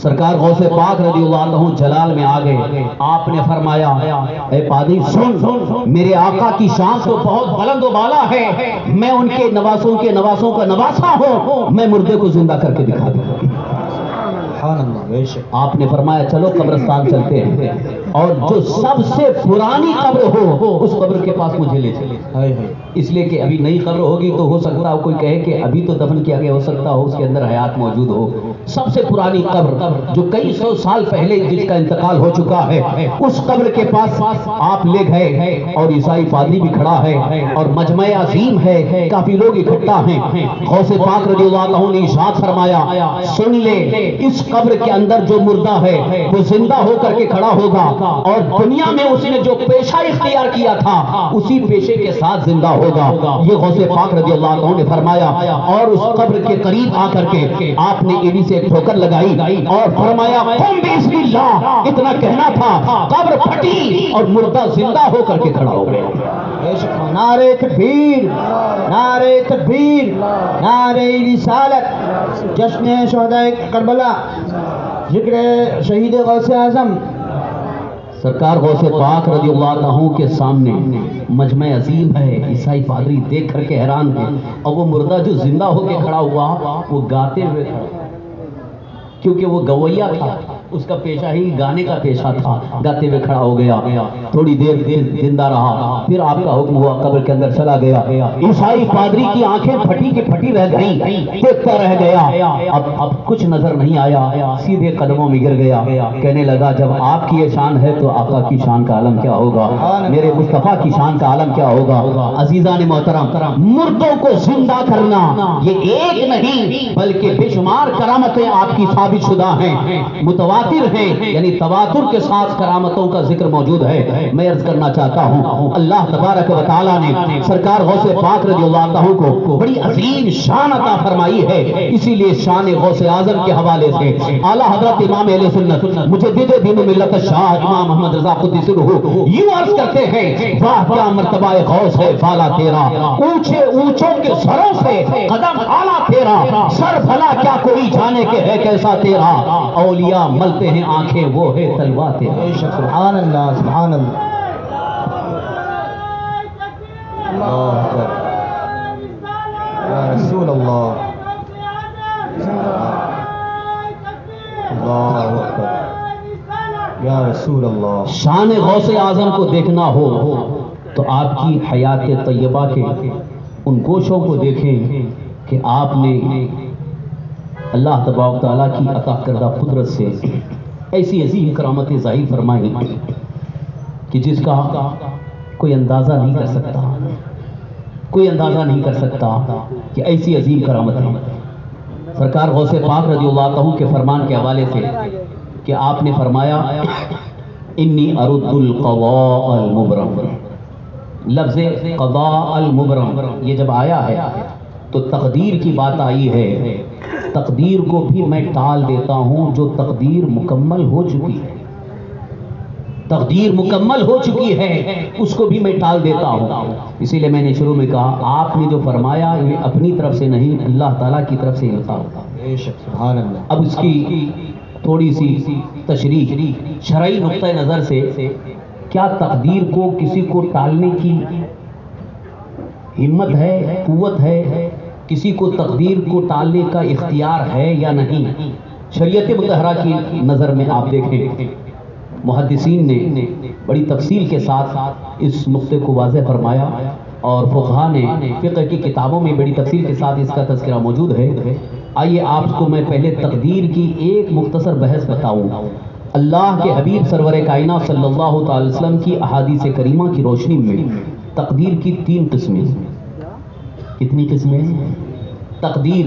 سرکار غوث پاک رضی اللہ عنہ جلال میں آ گئے. آپ نے فرمایا اے پادری سن, میرے آقا کی شان تو بہت بلند و بالا ہے, میں ان کے نواسوں کے نواسوں کا نواسا ہوں, میں مردے کو زندہ کر کے دکھا دوں. آپ نے فرمایا چلو قبرستان چلتے ہیں, اور جو سب سے پرانی قبر ہو اس قبر کے پاس مجھے لے چلے. اس لیے کہ ابھی نئی قبر ہوگی تو ہو سکتا ہے کوئی کہے کہ ابھی تو دفن کیا گیا, ہو سکتا ہو اس کے اندر حیات موجود ہو. سب سے پرانی قبر جو کئی سو سال پہلے جس کا انتقال ہو چکا ہے, اس قبر کے پاس آپ لے گئے, اور عیسائی پادری بھی کھڑا ہے اور مجمع عظیم ہے, کافی لوگ اکٹھا ہیں. غوث پاک رضی اللہ عنہ نے ارشاد فرمایا سن لے, اس قبر کے اندر جو مردہ ہے وہ زندہ ہو کر کے کھڑا ہوگا, اور دنیا میں اس نے جو پیشہ اختیار کیا تھا اسی پیشے کے ساتھ زندہ ہوگا. یہ غوث پاک رضی اللہ عنہ نے فرمایا, اور اس قبر کے قریب آ کر کے آپ نے ایڑی سے ایک ٹھوکر لگائی اور فرمایا قم بسم اللہ. اتنا کہنا تھا, قبر پھٹی اور مردہ زندہ ہو کر کے کھڑا ہو گیا. نعرہ تکبیر, نعرہ تکبیر, نعرہ رسالت, جشن شہداء کربلا, ذکر شہید غوث اعظم. سرکار غوث پاک رضی اللہ عنہ کے سامنے مجمع عظیم ہے, عیسائی پادری دیکھ کر کے حیران ہے, اور وہ مردہ جو زندہ ہو کے کھڑا ہوا وہ گاتے ہوئے کھڑا, کیونکہ وہ گویا تھا, اس کا پیشہ ہی گانے کا پیشہ تھا, گاتے ہوئے کھڑا ہو گیا. تھوڑی دیر زندہ رہا, پھر آپ کا حکم ہوا قبر کے اندر چلا گیا. عیسائی پادری کی آنکھیں پھٹی کی پھٹی رہ گئیں, دیکھتا رہ گیا. اب کچھ نظر نہیں آیا, سیدھے قدموں میں گر گیا. کہنے لگا جب آپ کی یہ شان ہے تو آقا کی شان کا عالم کیا ہوگا, میرے مصطفیٰ کی شان کا عالم کیا ہوگا. عزیزان محترم, مردوں کو زندہ کرنا یہ ایک نہیں بلکہ بے شمار کرامتیں آپ کی ثابت شدہ ہیں, متواتر متواتر ہیں، یعنی تواتر کے ساتھ کرامتوں کا ذکر موجود ہے۔ میں عرض کرنا چاہتا ہوں اللہ تبارک و تعالیٰ نے سرکار غوث پاک رضی اللہ عنہ کو بڑی عظیم شان عطا فرمائی ہے، اسی لیے شان غوث اعظم کے حوالے سے اعلیٰ حضرت امام اہل سنت مجدد دین و ملت شاہ امام محمد رضا قدس سرہ یوں عرض کرتے ہیں، واہ کیا مرتبہ غوث ہے فالا تیرا، اونچے اونچوں کے سروں سے قدم اعلیٰ تیرا، سر بھلا کیا کوئی جانے کے ہے کیسا تیرا، اولیاء ملتے ہیں آنکھیں وہ ہے تلوا تیرا۔ سبحان اللہ سبحان اللہ۔ اللہ اکبر یا رسول اللہ، اللہ اکبر یا رسول اللہ۔ شان غوث اعظم کو دیکھنا ہو تو آپ کی حیات طیبہ کے ان گوشوں کو دیکھیں کہ آپ نے اللہ تبارک تعالیٰ کی عطا کردہ قدرت سے ایسی عظیم کرامتیں ظاہر فرمائی کہ جس کا کوئی اندازہ نہیں کر سکتا، کوئی اندازہ نہیں کر سکتا کہ ایسی عظیم کرامتیں۔ سرکار غوث پاک رضی اللہ عنہ کے فرمان کے حوالے سے کہ آپ نے فرمایا انی ارد القضاء المبرم، لفظ قضاء المبرم یہ جب آیا ہے تو تقدیر کی بات آئی ہے، تقدیر کو بھی میں ٹال دیتا ہوں جو تقدیر مکمل ہو چکی ہے، تقدیر مکمل ہو چکی ہے اس کو بھی میں ٹال دیتا ہوں۔ اسی لیے میں نے شروع میں کہا آپ نے جو فرمایا یہ اپنی طرف سے نہیں اللہ تعالیٰ کی طرف سے القا ہوتا۔ سبحان اللہ۔ اب اس کی تھوڑی سی تشریح شرعی نقطہ نظر سے، کیا تقدیر کو کسی کو ٹالنے کی ہمت ہے، قوت ہے، کسی کو تقدیر کو ٹالنے کا اختیار ہے یا نہیں؟ شریعت مطہرہ کی نظر میں آپ دیکھیں محدثین نے بڑی تفصیل کے ساتھ اس نقطے کو واضح فرمایا اور فقہاء نے فقہ کی کتابوں میں بڑی تفصیل کے ساتھ اس کا تذکرہ موجود ہے۔ آئیے آپ کو میں پہلے تقدیر کی ایک مختصر بحث بتاؤں۔ اللہ کے حبیب سرور کائنات صلی اللہ تعالی وسلم کی احادیث کریمہ کی روشنی میں تقدیر کی 3 قسمیں۔ کتنی قسمیں؟ تقدیر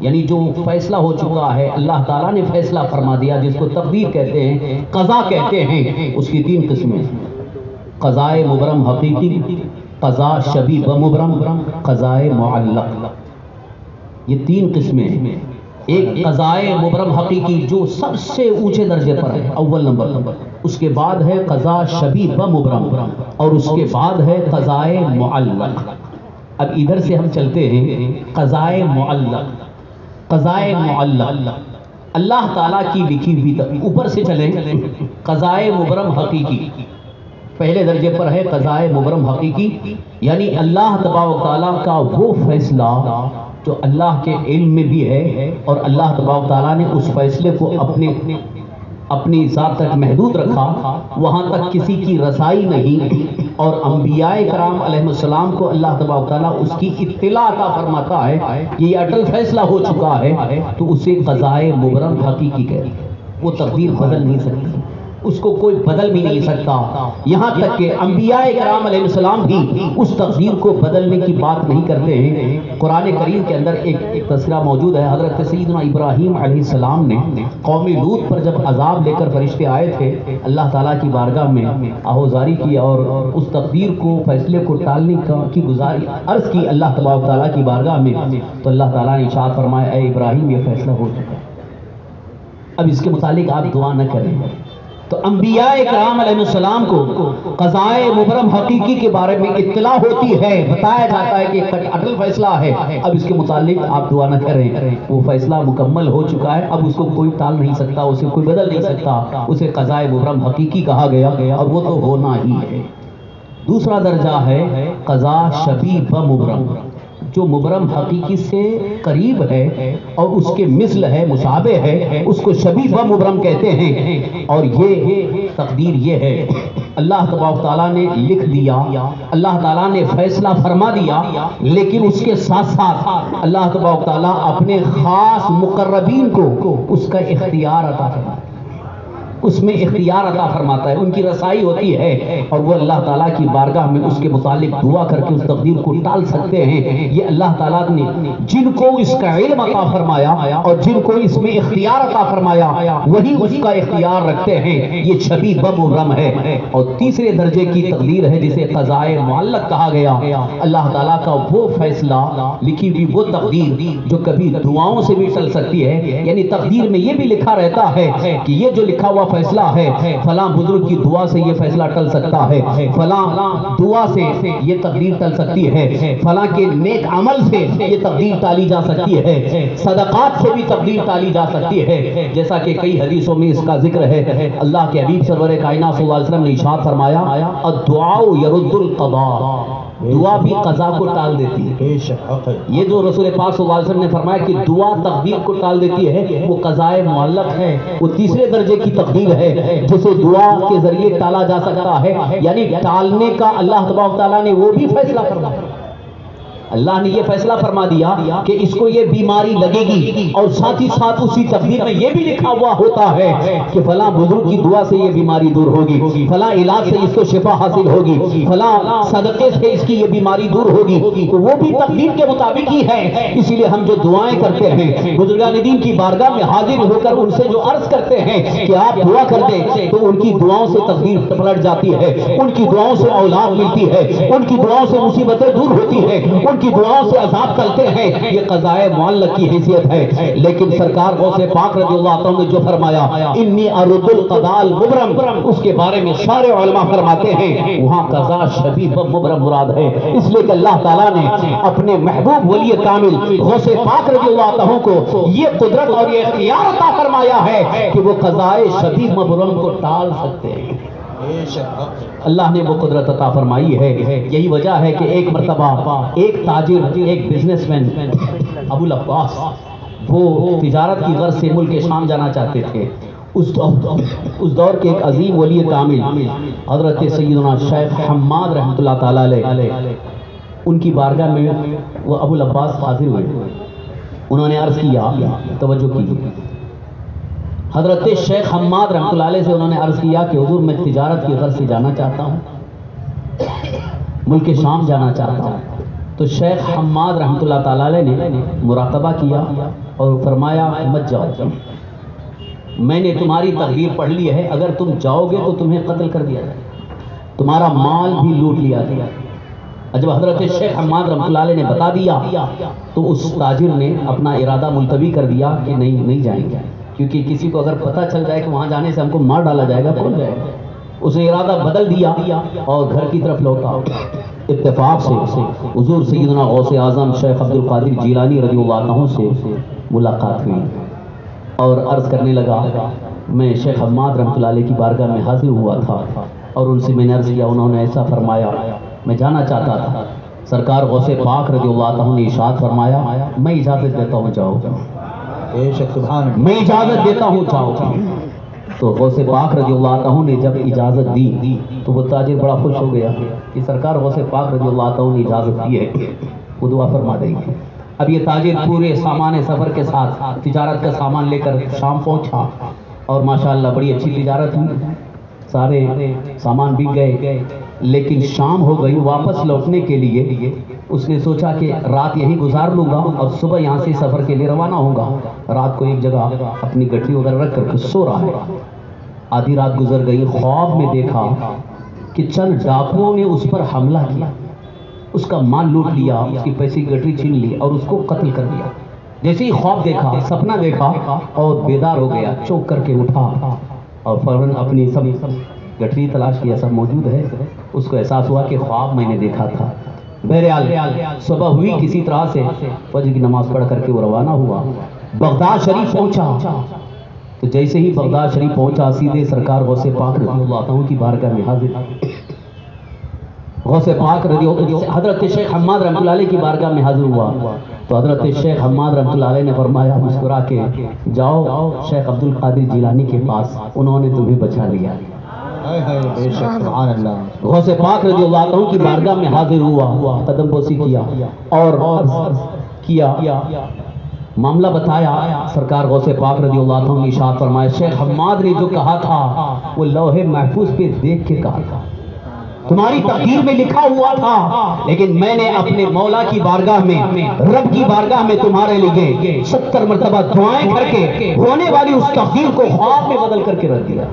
یعنی جو فیصلہ ہو چکا ہے، اللہ تعالیٰ نے فیصلہ فرما دیا جس کو تقدیر کہتے ہیں، قضا کہتے ہیں، اس کی 3 قسمیں: قضاء مبرم حقیقی، قضاء شبیہ بمبرم، قضاء معلق۔ یہ 3 قسمیں ہیں۔ ایک قضاء مبرم حقیقی جو سب سے اونچے درجے پر ہے، اول نمبر، اس کے بعد ہے قضاء شبیہ بمبرم اور اس کے بعد ہے قضاء معلق۔ اب ادھر سے ہم چلتے ہیں قضاء معلق۔ قضاء معلق اللہ تعالیٰ کی لکھی ہوئی، اوپر سے چلیں قضاء مبرم حقیقی پہلے درجے پر ہے۔ قضاء مبرم حقیقی یعنی اللہ تبارک تعالیٰ کا وہ فیصلہ جو اللہ کے علم میں بھی ہے اور اللہ تبارک تعالیٰ نے اس فیصلے کو اپنی ذات تک محدود رکھا، وہاں تک کسی کی رسائی نہیں، اور انبیاء کرام علیہ السلام کو اللہ تبارک تعالیٰ اس کی اطلاع عطا فرماتا ہے کہ یہ اٹل فیصلہ ہو چکا ہے، تو اسے قضاء مبرم حقیقی کہتے ہیں۔ وہ تقدیر بدل نہیں سکتی، اس کو کوئی بدل بھی نہیں سکتا، یہاں تک کہ انبیاء کرام علیہ السلام بھی اس تقدیر کو بدلنے کی بات نہیں کرتے ہیں۔ قرآن کریم کے اندر ایک تذکرہ موجود ہے، حضرت سیدنا ابراہیم علیہ السلام نے قوم لوط پر جب عذاب لے کر فرشتے آئے تھے، اللہ تعالیٰ کی بارگاہ میں آہوزاری کی اور اس تقدیر کو، فیصلے کو ٹالنے کی گزارش عرض کی اللہ تبارک تعالیٰ کی بارگاہ میں، تو اللہ تعالیٰ نے ارشاد فرمایا اے ابراہیم یہ فیصلہ ہو چکا ہے، اب اس کے متعلق آپ دعا نہ کریں۔ تو انبیاء کرام علیہ السلام کو قضاء مبرم حقیقی کے بارے میں اطلاع ہوتی ہے، بتایا جاتا ہے کہ اٹل فیصلہ ہے، اب اس کے متعلق آپ دعا نہ کریں، وہ فیصلہ مکمل ہو چکا ہے، اب اس کو کوئی ٹال نہیں سکتا، اسے کوئی بدل نہیں سکتا، اسے قضاء مبرم حقیقی کہا گیا اور وہ تو ہونا ہی ہے۔ دوسرا درجہ ہے قضاء شبیہ بمبرم، جو مبرم حقیقی سے قریب ہے اور اس کے مثل ہے، مشابہ ہے، اس کو شبیہ بمبرم کہتے ہیں۔ اور یہ تقدیر یہ ہے، اللہ تبارک تعالیٰ نے لکھ دیا، اللہ تعالیٰ نے فیصلہ فرما دیا، لیکن اس کے ساتھ ساتھ اللہ تبارک تعالیٰ اپنے خاص مقربین کو اس کا اختیار عطا فرماتا ہے۔ اس میں اختیار عطا فرماتا ہے، ان کی رسائی ہوتی ہے، اور وہ اللہ تعالیٰ کی بارگاہ میں اس کے متعلق دعا کر کے اس تقدیر کو ٹال سکتے ہیں۔ یہ اللہ تعالیٰ نے جن کو اس کا علم عطا فرمایا اور جن کو اس میں اختیار عطا فرمایا وہی اس کا اختیار رکھتے ہیں۔ یہ چھبی مبرم ہے۔ اور تیسرے درجے کی تقدیر ہے جسے قضائے معلق کہا گیا، اللہ تعالیٰ کا وہ فیصلہ، لکھی ہوئی وہ تقدیر جو کبھی دعاؤں سے بھی ٹل سکتی ہے۔ یعنی تقدیر میں یہ بھی لکھا رہتا ہے کہ یہ جو لکھا ہوا فیصلہ ہے فلاں بزرگ کی دعا سے یہ فیصلہ ٹل سکتا ہے، فلاں دعا سے یہ تقدیر ٹل سکتی ہے، فلاں کے نیک عمل سے یہ تقدیر ٹالی جا سکتی ہے، صدقات سے بھی تقدیر ٹالی جا سکتی ہے، جیسا کہ کئی حدیثوں میں اس کا ذکر ہے۔ اللہ کے حبیب سرور کائنات صلی اللہ علیہ وسلم نے ارشاد فرمایا الدعاء يرد القضاء، دعا بھی قضا کو ٹال دیتی ہے۔ یہ جو رسول پاک صلی اللہ علیہ وسلم نے فرمایا کہ دعا تقدیر کو ٹال دیتی ہے، وہ قضائے معلق ہے، وہ تیسرے درجے کی تقدیر ہے جسے دعا کے ذریعے ٹالا جا سکتا ہے۔ یعنی ٹالنے کا اللہ تبارک و تعالیٰ نے وہ بھی فیصلہ فرمایا۔ اللہ نے یہ فیصلہ فرما دیا کہ اس کو یہ بیماری لگے گی، اور ساتھ ہی ساتھ اسی تقدیر میں یہ بھی لکھا ہوا ہوتا ہے کہ فلاں بزرگ کی دعا سے یہ بیماری دور ہوگی، فلاں علاج سے اس کو شفا حاصل ہوگی، فلاں صدقے سے اس کی یہ بیماری دور ہوگی، تو وہ بھی تقدیر کے مطابق ہی ہے۔ اسی لیے ہم جو دعائیں کرتے ہیں بزرگان دین کی بارگاہ میں حاضر ہو کر ان سے جو عرض کرتے ہیں کہ آپ دعا کر دیں، تو ان کی دعاؤں سے تقدیر پلٹ جاتی ہے، ان کی دعاؤں سے اولاد ملتی ہے، ان کی دعاؤں سے مصیبتیں دور ہوتی ہیں، ان کی دعاؤں سے عذاب ٹلتے ہیں۔ یہ قضائے معلق کی حیثیت ہے۔ لیکن سرکار غوث پاک رضی اللہ عنہ نے جو فرمایا انی ارد القضاء المبرم، اس کے بارے میں سارے علماء فرماتے ہیں وہاں قضاء شبیہ مبرم مراد ہے، اس لیے کہ اللہ تعالیٰ نے اپنے محبوب ولی کامل غوث پاک رضی اللہ عنہ کو یہ قدرت اور یہ اختیار عطا فرمایا ہے کہ وہ قضائے شبیہ مبرم کو ٹال سکتے ہیں۔ اللہ نے وہ قدرت عطا فرمائی ہے۔ یہی وجہ ہے کہ ایک مرتبہ ایک تاجر، ایک بزنس مین ابو العباس، وہ تجارت کی غرض سے ملک شام جانا چاہتے تھے۔ اس دور کے ایک عظیم ولی کامل حضرت سیدنا شیخ حماد رحمۃ اللہ تعالیٰ علیہ، ان کی بارگاہ میں وہ ابو العباس حاضر ہوئے۔ انہوں نے عرض کیا، توجہ کیجیے، حضرت شیخ حماد رحمۃ اللہ علیہ سے انہوں نے عرض کیا کہ حضور میں تجارت کی غرض سے جانا چاہتا ہوں، ملک شام جانا چاہتا ہوں۔ تو شیخ حماد رحمۃ اللہ تعالیٰ علیہ نے مراقبہ کیا اور فرمایا مت جاؤ، میں نے تمہاری تقدیر پڑھ لی ہے، اگر تم جاؤ گے تو تمہیں قتل کر دیا جائے، تمہارا مال بھی لوٹ لیا گیا۔ جب حضرت شیخ حماد رحمۃ اللہ علیہ نے بتا دیا تو اس تاجر نے اپنا ارادہ ملتوی کر دیا کہ نہیں جائیں گے، کیونکہ کسی کو اگر پتہ چل جائے کہ وہاں جانے سے ہم کو مار ڈالا جائے گا کون جائے گا۔ اس نے ارادہ بدل دیا اور گھر کی طرف لوٹا۔ اتفاق سے حضور سیدنا غوث اعظم شیخ عبد القادر جیلانی رضی اللہ عنہ سے ملاقات ہوئی اور عرض کرنے لگا میں شیخ حماد رحمۃ اللہ علیہ کی بارگاہ میں حاضر ہوا تھا اور ان سے میں نے عرض کیا، انہوں نے ایسا فرمایا، میں جانا چاہتا تھا۔ سرکار غوث پاک رضی اللہ عنہ نے ارشاد فرمایا میں اجازت دیتا ہوں جاؤ، میں اجازت دیتا ہوں جاؤ۔ تو غوث پاک رضی اللہ عنہ نے جب اجازت دی تو وہ تاجر بڑا خوش ہو گیا کہ سرکار غوث پاک رضی اللہ عنہ نے اجازت دی ہے، وہ دعا فرما دیں گے۔ اب یہ تاجر پورے سامان سفر کے ساتھ تجارت کا سامان لے کر شام پہنچا اور ماشاءاللہ بڑی اچھی تجارت ہوئی، سارے سامان بک گئے، لیکن شام ہو گئی۔ واپس لوٹنے کے لیے اس نے سوچا کہ رات یہیں گزار لوں گا اور صبح یہاں سے سفر کے لیے روانہ ہوں گا۔ رات کو ایک جگہ اپنی گٹھی وغیرہ رکھ کر سو رہا ہے۔ آدھی رات گزر گئی، خواب میں دیکھا کہ چند ڈاکوؤں نے اس پر حملہ کیا، اس کا مال لوٹ لیا، اس کی پیسے کی گٹھی چھین لی اور اس کو قتل کر دیا۔ جیسے ہی خواب دیکھا، سپنا دیکھا اور بیدار ہو گیا، چونک کر کے اٹھا اور فوراً اپنی سب گٹھی تلاش کیا، سب موجود ہے۔ اس کو احساس ہوا کہ خواب میں نے دیکھا تھا۔ بہرحال صبح ہوئی، کسی طرح سے فجر کی نماز پڑھ کر کے وہ روانہ ہوا، بغداد شریف پہنچا۔ تو جیسے ہی بغداد شریف پہنچا سیدھے سرکار غوث پاک رضی اللہ عنہ کی بارگاہ میں حاضر۔ غوث پاک حضرت شیخ حماد رحمۃ اللہ علیہ کی بارگاہ میں حاضر ہوا تو حضرت شیخ حماد رحمۃ اللہ علیہ نے فرمایا مسکرا کے، جاؤ شیخ عبد القادر جیلانی کے پاس، انہوں نے تمہیں بچا لیا۔ غوث پاک رضی اللہ عنہ کی بارگاہ میں حاضر ہوا، قدم بوسی کیا اور عرض کیا معاملہ بتایا، سرکار غوث پاک رضی اللہ عنہ نے ارشاد فرمایا شیخ حماد نے جو کہا تھا وہ لوح محفوظ پہ دیکھ کے کہا تھا، تمہاری تقدیر میں لکھا ہوا تھا، لیکن میں نے اپنے مولا کی بارگاہ میں، رب کی بارگاہ میں تمہارے لیے 70 مرتبہ دعائیں کر کے ہونے والی اس تقدیر کو خواب میں بدل کر کے رکھ دیا۔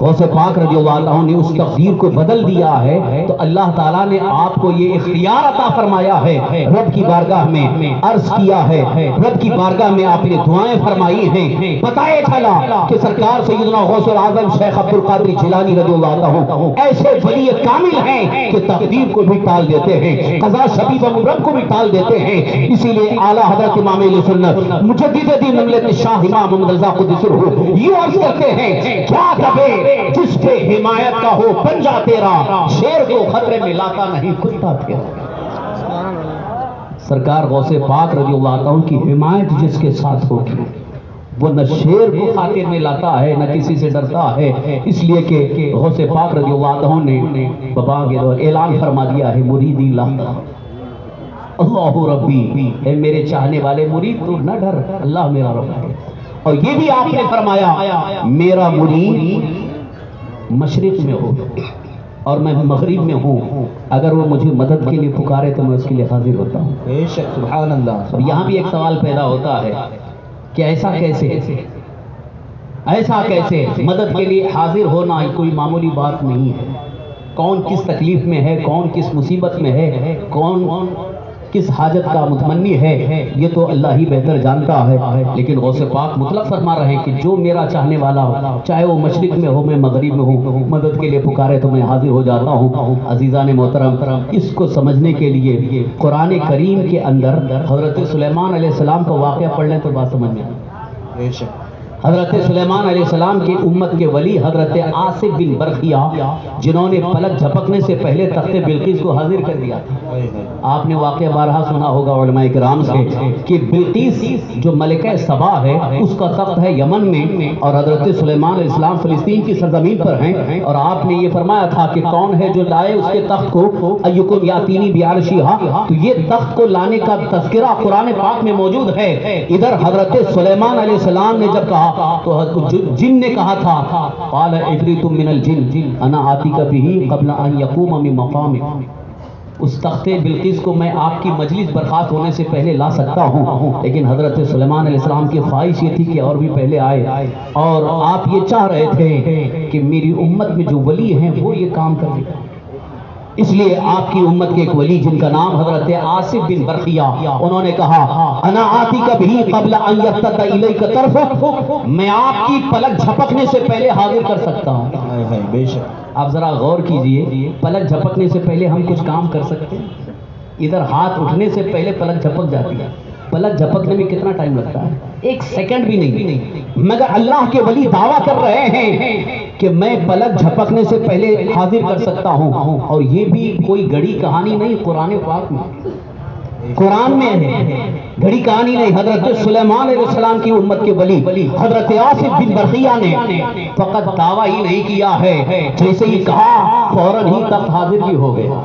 غوث پاک رضی اللہ عنہ نے اس تقدیر کو بدل دیا ہے، تو اللہ تعالیٰ نے آپ کو یہ اختیار عطا فرمایا ہے، رب کی بارگاہ میں عرض کیا ہے، رب کی بارگاہ میں آپ نے دعائیں فرمائی ہیں، بتائے چلا کہ سرکار سیدنا غوث العظم شیخ عبد القادر جیلانی رضی اللہ عنہ ایسے ولی کامل ہیں کہ تقدیر کو بھی ٹال دیتے ہیں، قضاء شفیع و مبرم کو بھی ٹال دیتے ہیں۔ اسی لیے اعلیٰ حضرت امام اہل سنت مجدد دین مملکت شاہ امام محمد رضا قدس سرہ یوں عرض کرتے ہیں کیا کبے جس پہ حمایت کا ہو پنجہ تیرا، شیر کو خطرے میں لاتا نہیں کتا تیرا۔ سرکار غوث پاک رضی اللہ عنہ کی حمایت جس کے ساتھ ہوگی وہ نہ شیر کو خاطر میں لاتا ہے نہ کسی سے ڈرتا ہے، اس لیے کہ غوث پاک رضی اللہ عنہ نے بابا کے دور اعلان فرما دیا ہے مریدی اللہ اللہ ربی، اے میرے چاہنے والے مرید تو نہ ڈر، اللہ میرا رب ہے۔ اور یہ بھی آپ نے فرمایا میرا مرید مشرق میں ہو اور میں مغرب میں ہوں، اگر وہ مجھے مدد کے لیے پکارے تو میں اس کے لیے حاضر ہوتا ہوں۔ بے شک سبحان اللہ۔ اب یہاں بھی ایک سوال پیدا ہوتا ہے کہ ایسا کیسے مدد کے لیے حاضر ہونا کوئی معمولی بات نہیں ہے، کون کس تکلیف میں ہے، کون کس مصیبت میں ہے، کون کس حاجت کا متمنی ہے، یہ تو اللہ ہی بہتر جانتا ہے، لیکن غوث پاک مطلق فرما رہے ہیں کہ جو میرا چاہنے والا ہو، چاہے وہ مشرق میں ہو میں مغرب میں ہوں، مدد کے لیے پکارے تو میں حاضر ہو جاتا ہوں۔ عزیزان محترم، اس کو سمجھنے کے لیے قرآن کریم کے اندر حضرت سلیمان علیہ السلام کا واقعہ پڑھ لیں تو بات سمجھ میں آئے۔ بے شک حضرت سلیمان علیہ السلام کی امت کے ولی حضرت آصف بن برخیہ جنہوں نے پلک جھپکنے سے پہلے تخت بلقیس کو حاضر کر دیا تھا۔ آپ نے واقعہ بارہا سنا ہوگا علماء کرام سے کہ بلقیس جو ملکہ سبا ہے اس کا تخت ہے یمن میں، اور حضرت سلیمان علیہ السلام فلسطین کی سرزمین پر ہیں، اور آپ نے یہ فرمایا تھا کہ کون ہے جو لائے اس کے تخت کو، ایکم یاتینی بعرشہا، تو یہ تخت کو لانے کا تذکرہ قرآن پاک میں موجود ہے۔ ادھر حضرت سلیمان علیہ السلام نے جب کہا تو جن نے کہا تھا قال عفریت من الجن انا آتیک بہ قبل ان یقوم من مقامک، اس تخت بلقیس کو میں آپ کی مجلس برخاست ہونے سے پہلے لا سکتا ہوں، لیکن حضرت سلیمان علیہ السلام کی خواہش یہ تھی کہ اور بھی پہلے آئے، اور آپ یہ چاہ رہے تھے کہ میری امت میں جو ولی ہیں وہ یہ کام کر دیں، اس لیے آپ کی امت کے ایک ولی جن کا نام حضرت آصف بن برخیہ، انہوں نے کہا انا آتیک بہ قبل ان یفتت الیک طرفک، میں آپ کی پلک جھپکنے سے پہلے حاضر کر سکتا ہوں۔ بے شک آپ ذرا غور کیجئے، پلک جھپکنے سے پہلے ہم کچھ کام کر سکتے ہیں؟ ادھر ہاتھ اٹھنے سے پہلے پلک جھپک جاتی ہے، پلک جھپکنے میں کتنا ٹائم لگتا ہے؟ ایک سیکنڈ بھی نہیں، مگر اللہ کے ولی دعویٰ کر رہے ہیں کہ میں پلک جھپکنے سے پہلے حاضر کر سکتا ہوں، اور یہ بھی کوئی گڑی کہانی نہیں، قرآن پاک میں، قرآن میں ہے، گھڑی کہانی نہیں۔ حضرت سلیمان علیہ السلام کی امت کے ولی حضرت آصف بن برخیہ نے فقط دعویٰ ہی نہیں کیا ہے، جیسے ہی کہا فوراً ہی تخت حاضر بھی ہو گیا،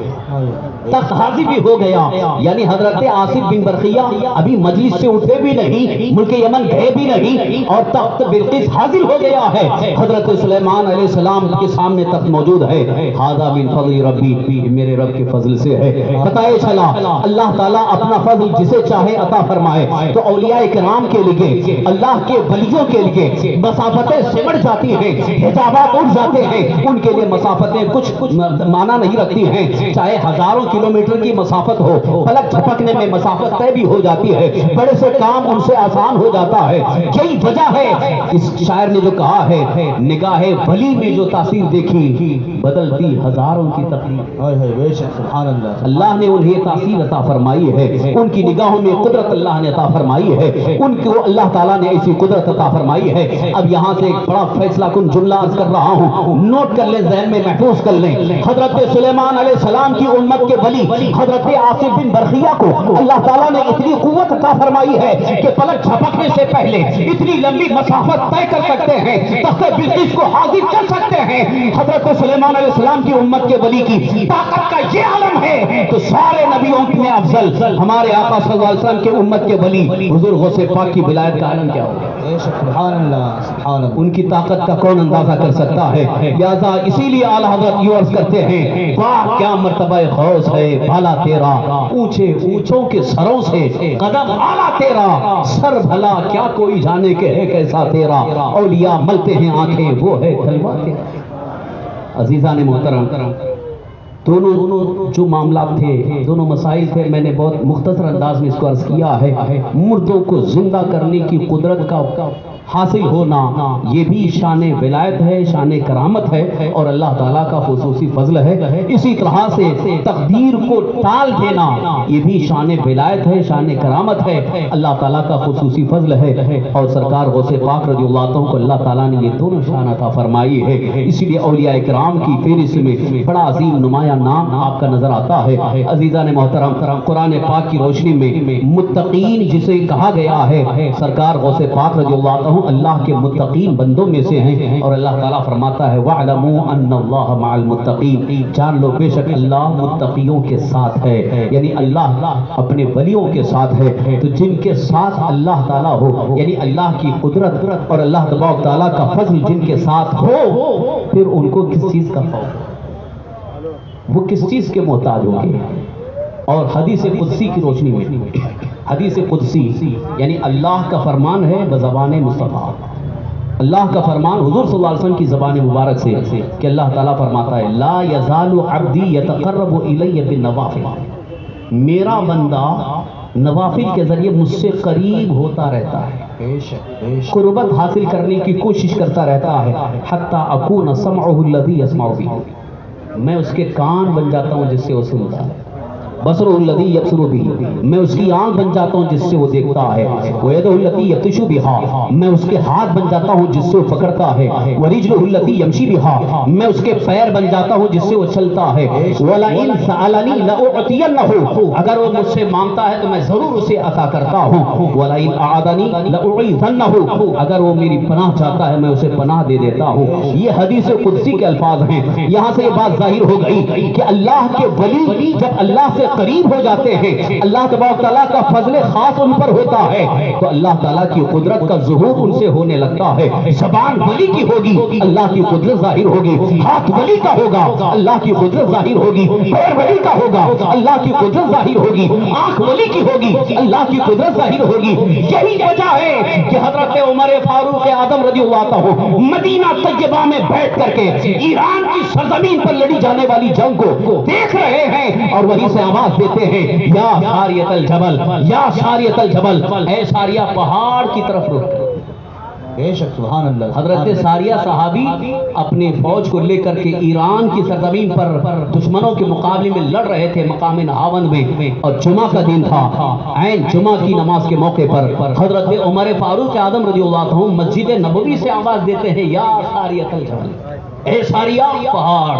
تخت حاضر بھی ہو گیا، یعنی حضرت آصف بن برخیہ ابھی مجلس سے اٹھے بھی نہیں، ملک یمن گئے بھی نہیں، اور تخت بلقیس حاضر ہو گیا ہے۔ حضرت سلیمان علیہ السلام کے سامنے تخت موجود ہے، ھذا من فضل ربی، میرے رب کے فضل سے ہے۔ بتائے چلا اللہ تعالیٰ اپنا فضل جسے چاہے عطا فرمائے، تو اولیاء کرام کے لیے، اللہ کے ولیوں کے لیے مسافتیں سمٹ جاتی ہیں، حجابات اٹھ جاتے ہیں، ان کے لیے مسافتیں کچھ معنی نہیں رکھتی ہیں، چاہے ہزاروں کلومیٹر کی مسافت ہو، پلک جھپکنے میں مسافت طے بھی ہو جاتی ہے، بڑے سے کام ان سے آسان ہو جاتا ہے۔ یہی وجہ ہے اس شاعر نے جو کہا ہے نگاہ ولی میں جو تاثیر دیکھی بدلتی ہزاروں کی تقدیر۔ بے شک سبحان اللہ۔ اللہ نے انہیں تاثیر عطا فرمائی ہے، ان کی نگاہوں میں قدرت اللہ نے عطا فرمائی ہے، ان کو اللہ تعالیٰ نے ایسی قدرت عطا فرمائی ہے۔ اب یہاں سے ایک بڑا فیصلہ کن جملہ عرض کر رہا ہوں، نوٹ کر لیں، ذہن میں محفوظ کر لیں۔ حضرت سلیمان علیہ السلام کی امت کے ولی حضرت آصف بن برخیہ کو اللہ تعالیٰ نے اتنی قوت عطا فرمائی ہے کہ پلک جھپکنے سے پہلے اتنی لمبی مسافت طے کر سکتے ہیں، تخت بلقیس کو حاضر کر سکتے ہیں۔ ہیں حضرت سلیمان علیہ السلام کی امت کے ولی کی طاقت کا یہ عالم ہے تو سارے نبیوں میں افضل ہمارے آقا صلی اللہ علیہ وسلم کے امت کے ولی حضور غوث پاک کی ولایت کا عالم کیا ہوگا؟ سبحان اللہ سبحان اللہ. ان کی طاقت کا کون اندازہ کر سکتا ہے؟ لہذا اسی لیے اعلیٰ حضرت یہ عرض کرتے ہیں واہ کیا مرتبہ غوث ہے بھلا تیرا، اونچے اونچوں کے سروں سے قدم اعلیٰ تیرا، سر بھلا کیا کوئی جانے کے ہے کیسا تیرا، اولیاء ملتے ہیں آنکھیں وہ ہے تلوا تیرا. عزیزان محترم، دونوں جو معاملات تھے، دونوں مسائل تھے، میں نے بہت مختصر انداز میں اس کو عرض کیا ہے. مردوں کو زندہ کرنے کی قدرت کا حاصل ہونا یہ بھی شان ولایت ہے، شان کرامت ہے اور اللہ تعالیٰ کا خصوصی فضل ہے. اسی طرح سے تقدیر کو ٹال دینا یہ بھی شان ولایت ہے، شان کرامت ہے، اللہ تعالیٰ کا خصوصی فضل ہے. اور سرکار غوث پاک رضی اللہ عنہ کو اللہ تعالیٰ نے یہ دونوں شان عطا فرمائی ہے. اسی لیے اولیاء کرام کی فہرست میں بڑا عظیم نمایاں نام آپ کا نظر آتا ہے. عزیزان محترم، قرآن پاک کی روشنی میں متقین جسے کہا گیا ہے، سرکار غوث پاک رضی اللہ عنہ اللہ کے متقین بندوں میں سے ہیں اور اللہ تعالیٰ فرماتا ہے وَاعْلَمُوا أَنَّ اللَّهَ مَعَ الْمُتَّقِينَ، جان لو بے شک اللہ متقیوں کے ساتھ ہے. یعنی اللہ اپنے ولیوں کے ساتھ ہے. تو جن کے ساتھ اللہ تعالیٰ ہو، یعنی اللہ کی قدرت اور اللہ تبارک تعالیٰ کا فضل جن کے ساتھ ہو، پھر ان کو کس چیز کا خوف، وہ کس چیز کے محتاج ہوں گے. اور حدیث قدسی کی روشنی میں، حدیث قدسی یعنی اللہ کا فرمان ہے بزبان مصطفیٰ، اللہ کا فرمان حضور صلی اللہ علیہ وسلم کی زبان مبارک سے کہ اللہ تعالیٰ فرماتا ہے لا یزال عبدی یتقرب الی بالنوافل، میرا بندہ نوافل کے ذریعے مجھ سے قریب ہوتا رہتا ہے، قربت حاصل کرنے کی کوشش کرتا رہتا ہے. حتی اکون سمعہ الذی یسمع بہ، میں اس کے کان بن جاتا ہوں جس سے وہ سنتا ہے. بصرہ الذی یبصر بہ، میں اس کی آنکھ بن جاتا ہوں جس سے وہ دیکھتا ہے. ویدہ التی یبطش بہا، میں اس کے ہاتھ بن جاتا ہوں جس سے وہ پکڑتا ہے. ورجلہ التی یمشی بہا، میں اس کے پیر بن جاتا ہوں جس سے وہ چلتا ہے. ولئن سألنی لأعطینہ، اگر وہ مجھ سے مانگتا ہے تو میں ضرور اسے عطا کرتا ہوں. ولئن اعاذنی لأعیذنہ، اگر وہ میری پناہ چاہتا ہے میں اسے پناہ دے دیتا ہوں. یہ حدیث قدسی کے الفاظ ہیں. یہاں سے یہ بات ظاہر ہو گئی کہ اللہ کے ولی جب اللہ سے قریب ہو جاتے ہیں، اللہ تبارک تعالیٰ کا فضل خاص ان پر ہوتا ہے تو اللہ تعالیٰ کی قدرت کا ظہور ان سے ہونے لگتا ہے. زبان ولی کی ہوگی اللہ کی قدرت ظاہر ہوگی، ہاتھ ولی کا ہوگا اللہ کی قدرت ظاہر ہوگی، پیر ولی کا ہوگا اللہ کی قدرت ظاہر ہوگی، آنکھ ولی کی ہوگی اللہ کی قدرت ظاہر ہوگی. یہی وجہ ہے کہ حضرت عمر فاروق اعظم رضی اللہ عنہ مدینہ طیبہ میں بیٹھ کر کے ایران کی سرزمین پر لڑی جانے والی جنگ کو دیکھ رہے ہیں اور وہی سے آواز دیتے ہیں یا ساریت الجبل، یا ساریت الجبل، اے ساریہ پہاڑ کی طرف رخ. بے شک سبحان اللہ. حضرت ساریہ صحابی اپنے فوج کو لے کر کے ایران کی سرزمین پر دشمنوں کے مقابلے میں لڑ رہے تھے مقام نہاون میں، اور جمعہ کا دن تھا. عین جمعہ کی نماز کے موقع پر حضرت عمر فاروق اعظم رضی اللہ عنہ مسجد نبوی سے آواز دیتے ہیں یا ساریت الجبل، اے ساریہ پہاڑ.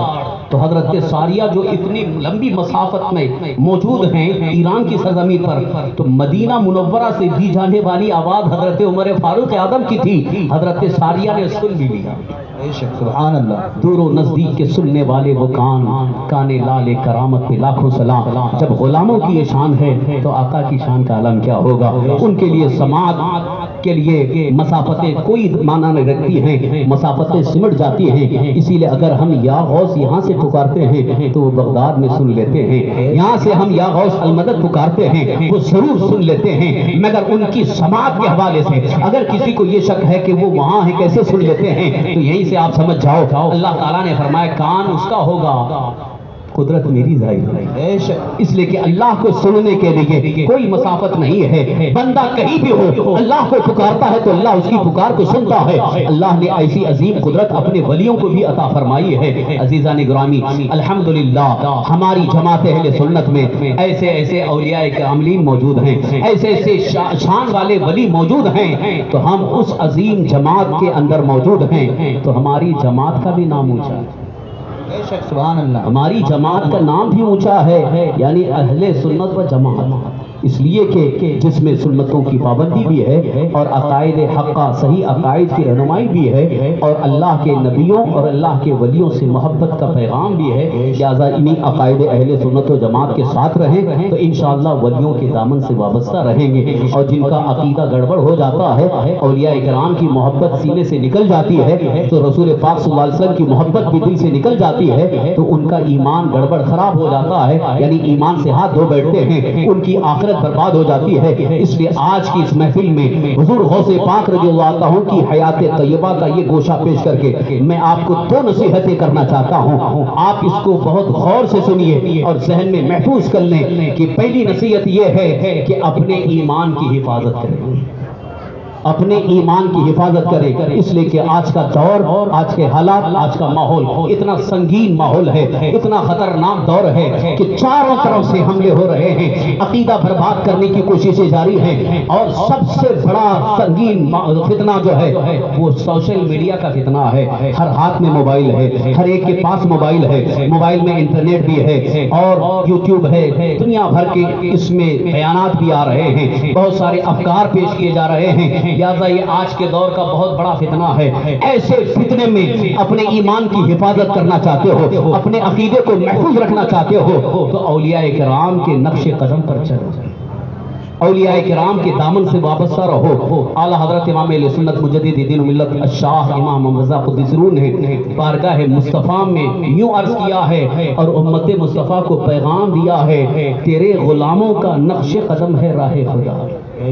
تو حضرت ساریہ جو اتنی لمبی مسافت میں موجود ہیں ایران کی سرزمین پر، تو مدینہ منورہ سے دی جانے والی آواز حضرت عمر فاروق اعظم کی تھی. حضرت ساریہ نے سن بھی لیا. سبحان اللہ. دور و نزدیک کے سننے والے وہ کان لال کرامت پہ لاکھوں سلام. جب غلاموں کی یہ شان ہے تو آقا کی شان کا عالم کیا ہوگا. ان کے لیے سماعت کے لیے مسافتیں کوئی معنی نہیں رکھتی ہیں، مسافتیں سمٹ جاتی ہیں. اسی لیے اگر ہم یا غوث یہاں سے پکارتے ہیں تو وہ بغداد میں سن لیتے ہیں، یہاں سے ہم یا غوث المدد پکارتے ہیں وہ ضرور سن لیتے ہیں. مگر ان کی سماعت کے حوالے سے اگر کسی کو یہ شک ہے کہ وہ وہاں ہے کیسے سن لیتے ہیں تو یہیں سے آپ سمجھ جاؤ اللہ تعالیٰ نے فرمایا کان اس کا ہوگا، قدرت میری ظاہر ہے. اس لیے کہ اللہ کو سننے کے لیے کوئی مسافت نہیں ہے. بندہ کہیں بھی ہو اللہ کو پکارتا ہے تو اللہ اس کی پکار کو سنتا ہے. اللہ نے ایسی عظیم قدرت اپنے ولیوں کو بھی عطا فرمائی ہے. عزیزان گرامی، الحمدللہ ہماری جماعت اہل سنت میں ایسے ایسے اولیاء کاملین موجود ہیں، ایسے ایسے شان والے ولی موجود ہیں. تو ہم اس عظیم جماعت کے اندر موجود ہیں تو ہماری جماعت کا بھی نام اونچا ہے. سبحان اللہ. ہماری جماعت کا نام بھی اونچا ہے، یعنی اہل سنت و جماعت. اس لیے کہ جس میں سنتوں کی پابندی بھی ہے اور عقائد حقہ صحیح عقائد کی رہنمائی بھی ہے اور اللہ کے نبیوں اور اللہ کے ولیوں سے محبت کا پیغام بھی ہے، لہٰذا انہی عقائد اہل سنت و جماعت کے ساتھ رہیں تو انشاءاللہ ولیوں کے دامن سے وابستہ رہیں گے، اور جن کا عقیدہ گڑبڑ ہو جاتا ہے، اولیاء کرام کی محبت سینے سے نکل جاتی ہے تو رسول پاک صلی اللہ علیہ وسلم کی محبت بھی دل سے نکل جاتی ہے تو ان کا ایمان گڑبڑ خراب ہو جاتا ہے، یعنی ایمان سے ہاتھ دھو بیٹھتے ہیں، ان کی آخرت برباد ہو جاتی ہے۔ اس لیے آج کی اس محفل میں حضور غوث پاک رضی اللہ عنہ کی حیات طیبہ کا یہ گوشہ پیش کر کے میں آپ کو دو نصیحتیں کرنا چاہتا ہوں، آپ اس کو بہت غور سے سنیے اور ذہن میں محفوظ کر لیں کہ پہلی نصیحت یہ ہے کہ اپنے ایمان کی حفاظت کریں، اپنے ایمان کی حفاظت کرے، اس لیے کہ آج کا دور، آج کے حالات، آج کا ماحول اتنا سنگین ماحول ہے، اتنا خطرناک دور ہے کہ چاروں طرف سے حملے ہو رہے ہیں، عقیدہ برباد کرنے کی کوششیں جاری ہیں، اور سب سے بڑا سنگین فتنہ جو ہے وہ سوشل میڈیا کا فتنہ ہے۔ ہر ہاتھ میں موبائل ہے، ہر ایک کے پاس موبائل ہے، موبائل میں انٹرنیٹ بھی ہے اور یوٹیوب ہے، دنیا بھر کے اس میں بیانات بھی آ رہے ہیں، بہت سارے افکار پیش کیے جا رہے ہیں، لہٰذا یہ آج کے دور کا بہت بڑا فتنہ ہے۔ ایسے فتنے میں اپنے ایمان کی حفاظت کرنا چاہتے ہو، اپنے عقیدے کو محفوظ رکھنا چاہتے ہو تو اولیاء کرام کے نقش قدم پر چلو، اولیاء کرام کے دامن سے وابستہ رہو۔ اعلیٰ حضرت امام اہل سنت مجدد دین و ملت الشاہ امام محمد رضا قدس سرور نے بارگاہ مصطفیٰ میں یوں عرض کیا ہے اور امت مصطفیٰ کو پیغام دیا ہے، تیرے غلاموں کا نقش قدم ہے راہ خدا،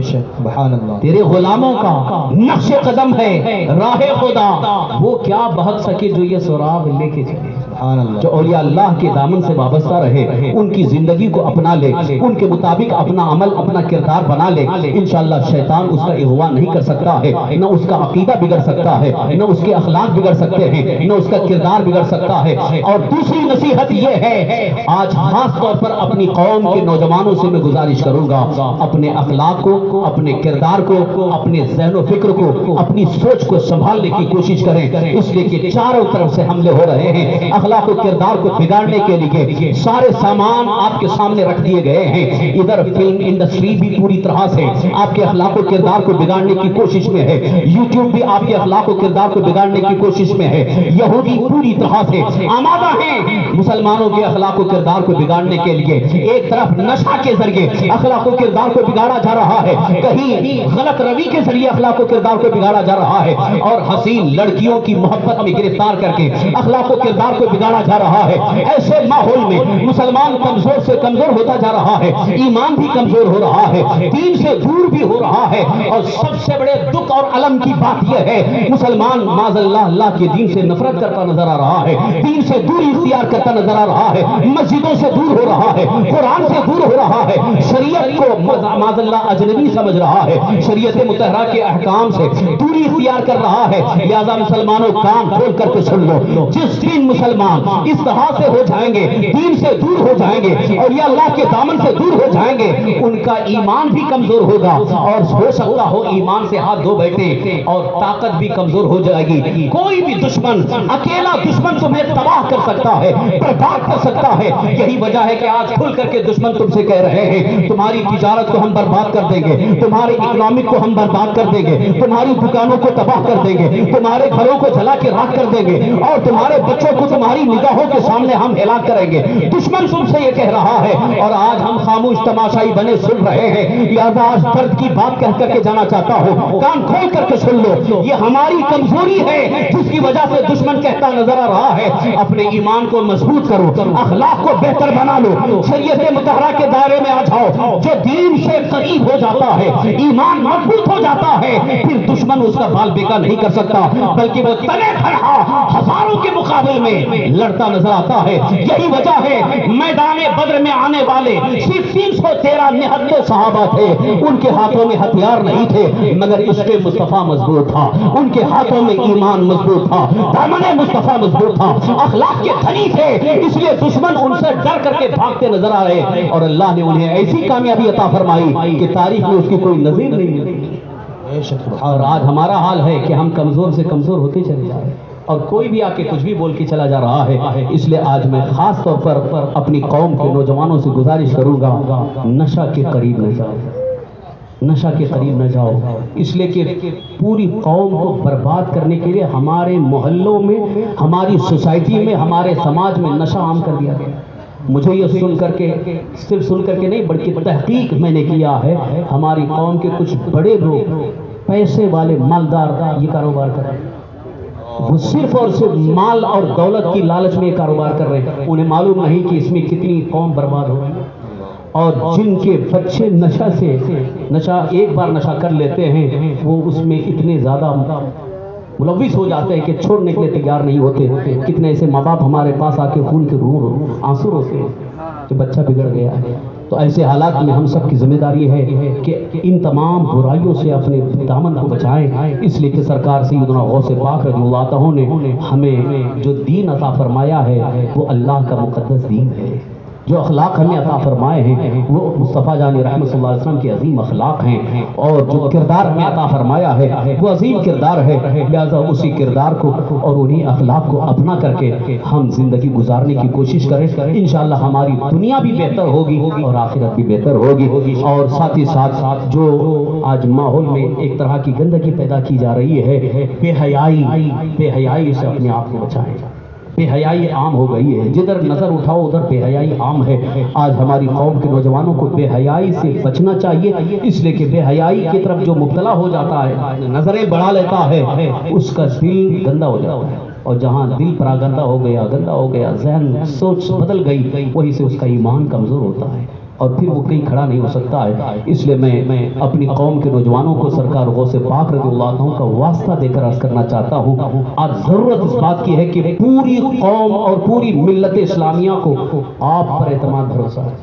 سبحان اللہ، تیرے غلاموں کا نقش قدم ہے راہ خدا، وہ کیا بہت سکے جو یہ سراغ لے کے چلے۔ جو اولیاء اللہ کے دامن سے وابستہ رہے، ان کی زندگی کو اپنا لے، ان کے مطابق اپنا عمل اپنا کردار بنا لے، انشاءاللہ شیطان اس کا اغوا نہیں کر سکتا ہے، نہ اس کا عقیدہ بگڑ سکتا ہے، نہ اس کے اخلاق بگڑ سکتے ہیں، نہ اس کا کردار بگڑ سکتا ہے۔ اور دوسری نصیحت یہ ہے، آج خاص طور پر اپنی قوم کے نوجوانوں سے میں گزارش کروں گا، اپنے اخلاق کو، اپنے کردار کو، اپنے ذہن و فکر کو، اپنی سوچ کو سنبھالنے کی کوشش کریں، اس لیے کہ چاروں طرف سے حملے ہو رہے ہیں۔ اخلاق و کردار کو بگاڑنے کے لیے سارے سامان آپ کے سامنے رکھ دیے گئے ہیں، ادھر فلم انڈسٹری بھی پوری طرح سے آپ کے اخلاق و کردار کو بگاڑنے کی کوشش میں ہے، یوٹیوب بھی آپ کے اخلاق و کردار کو بگاڑنے کی کوشش میں ہے، یہودی پوری طرح سے آمادہ ہیں مسلمانوں کے اخلاق و کردار کو بگاڑنے کے لیے۔ ایک طرف نشہ کے ذریعے اخلاق و کردار کو بگاڑا جا رہا ہے، کہیں غلط روی کے ذریعے اخلاق و کردار کو بگاڑا جا رہا ہے، اور حسین لڑکیوں کی محبت میں گرفتار کر کے اخلاق و کردار کو بگاڑا جا رہا ہے۔ ایسے ماحول میں مسلمان کمزور سے کمزور ہوتا جا رہا ہے، ایمان بھی کمزور ہو رہا ہے، دین سے دور بھی ہو رہا ہے، اور سب سے بڑے دکھ اور الم کی بات یہ ہے مسلمان معاذ اللہ کے دین سے نفرت کرتا نظر آ رہا ہے، دین سے دوری اختیار کرتا نظر آ رہا ہے، مسجدوں سے دور ہو رہا ہے، قرآن سے دور ہو رہا ہے، شریعت کو معاذ اللہ اجنبی سمجھ رہا ہے، شریعت مطہرہ کے احکام سے دوری اختیار کر رہا ہے۔ لہذا مسلمانوں کان کھول کر کے سن لو، جس دن مسلمان اس طرح سے ہو جائیں گے، دین سے دور ہو جائیں گے اور یہ اللہ کے دامن سے دور ہو جائیں گے، ان کا ایمان بھی کمزور ہوگا، اور ہو سکتا ہو ایمان سے ہاتھ دھو بیٹھے اور طاقت بھی کمزور ہو جائے گی۔ کوئی بھی دشمن، اکیلا دشمن تمہیں تباہ کر سکتا ہے، برباد کر سکتا ہے۔ یہی وجہ ہے کہ آج کھل کر کے دشمن تم سے کہہ رہے ہیں تمہاری تجارت کو ہم برباد کر دیں گے، تمہاری اکنامک کو ہم برباد کر دیں گے، تمہاری دکانوں کو تباہ کر دیں گے، تمہارے گھروں کو جلا کے راکھ کر دیں گے، اور تمہارے بچوں کو تمہاری نگاہوں کے سامنے ہم ہلاک کریں گے۔ دشمن تم سے یہ کہہ رہا ہے اور آج ہم خاموش تماشائی بنے سن رہے ہیں، لہذا آج درد کی بات کہہ کر کے جانا چاہتا ہوں، کان کھول کر کے سن لو، یہ ہماری کمزوری ہے جس کی وجہ سے دشمن کہتا نظر آ رہا ہے اپنے ایمان کو مضبوط کرو، اخلاق کو بہتر بنا لو، شریعت مطہرہ کے دائرے میں آ جاؤ۔ جو دین سے قریب ہو جاتا ہے، ایمان مضبوط ہو جاتا ہے، پھر دشمن اس کا بال بیکا نہیں کر سکتا، بلکہ وہ تنے تنہا ہزاروں کے مقابل میں لڑتا نظر آتا ہے۔ یہی وجہ ہے میدان بدر میں آنے والے صرف 313 نہتے صحابہ تھے، ان کے ہاتھوں میں ہتھیار نہیں تھے مگر عشق مصطفیٰ مضبوط تھا، ان کے ہاتھوں میں ایمان مضبوط تھا، دامن مصطفیٰ مضبوط تھا، اخلاق کے دھنی تھے، اس لیے دشمن ان سے ڈر کر کے بھاگتے نظر آ رہے، اور اللہ نے انہیں ایسی کامیابی عطا فرمائی کہ تاریخ میں اس کی کوئی نظیر نہیں ہے۔ اور آج ہمارا حال ہے کہ ہم کمزور سے کمزور ہوتے چلے جا رہے ہیں۔ اور کوئی بھی آ کے کچھ بھی بول کے چلا جا رہا ہے. اس لیے آج میں خاص طور پر اپنی قوم کے نوجوانوں سے گزارش کروں گا، نشہ کے قریب نہ جاؤ، نشہ کے قریب نہ جاؤ. اس لیے کہ پوری قوم کو برباد کرنے کے لیے ہمارے محلوں میں، ہماری سوسائٹی میں، ہمارے سماج میں نشہ عام کر دیا گیا. مجھے یہ سن کر کے، صرف سن کر کے نہیں بلکہ تحقیق میں نے کیا ہے، ہماری قوم کے کچھ بڑے لوگ، پیسے والے مالدار یہ کاروبار کر رہے ہیں. وہ صرف اور صرف مال اور دولت کی لالچ میں کاروبار کر رہے ہیں. انہیں معلوم نہیں کہ اس میں کتنی قوم برباد ہو گئی. اور جن کے بچے نشہ ایک بار نشہ کر لیتے ہیں، وہ اس میں اتنے زیادہ ملوث ہو جاتے ہیں کہ چھوڑنے کے لیے تیار نہیں ہوتے. کتنے ایسے ماں باپ ہمارے پاس آ کے خون کے آنسو روتے ہیں کہ بچہ بگڑ گیا ہے. تو ایسے حالات میں ہم سب کی ذمہ داری ہے کہ ان تمام برائیوں سے اپنے دامن کو بچائیں. اس لیے کہ سرکار سیدنا غوث پاک رضی اللہ عنہ نے ہمیں جو دین عطا فرمایا ہے وہ اللہ کا مقدس دین ہے. جو اخلاق ہمیں عطا فرمائے ہیں وہ مصطفیٰ جان رحمت صلی اللہ علیہ وسلم کے عظیم اخلاق ہیں. اور جو کردار ہمیں عطا فرمایا ہے وہ عظیم کردار ہے. لہذا اسی کردار کو اور انہی اخلاق کو اپنا کر کے ہم زندگی گزارنے کی کوشش کریں. انشاءاللہ ہماری دنیا بھی بہتر ہوگی اور آخرت بھی بہتر ہوگی. اور ساتھ ہی ساتھ جو آج ماحول میں ایک طرح کی گندگی پیدا کی جا رہی ہے، بے حیائی سے اپنے آپ کو بچائیں. بے حیائی عام ہو گئی ہے، جدھر نظر اٹھاؤ ادھر بے حیائی عام ہے. آج ہماری قوم کے نوجوانوں کو بے حیائی سے بچنا چاہیے. اس لیے کہ بے حیائی کی طرف جو مبتلا ہو جاتا ہے، نظریں بڑھا لیتا ہے، اس کا دل گندا ہو جاتا ہے. اور جہاں دل پر گندا ہو گیا، ذہن سوچ بدل گئی، وہی سے اس کا ایمان کمزور ہوتا ہے اور پھر وہ کہیں کھڑا نہیں ہو سکتا ہے. اس لیے میں اپنی قوم کے نوجوانوں کو سرکار غوث پاک رضی اللہ عنہ کا واسطہ دے کر عرض کرنا چاہتا ہوں، آج ضرورت اس بات کی ہے کہ پوری قوم اور پوری ملت اسلامیہ کو آپ پر اعتماد بھروسہ ہے.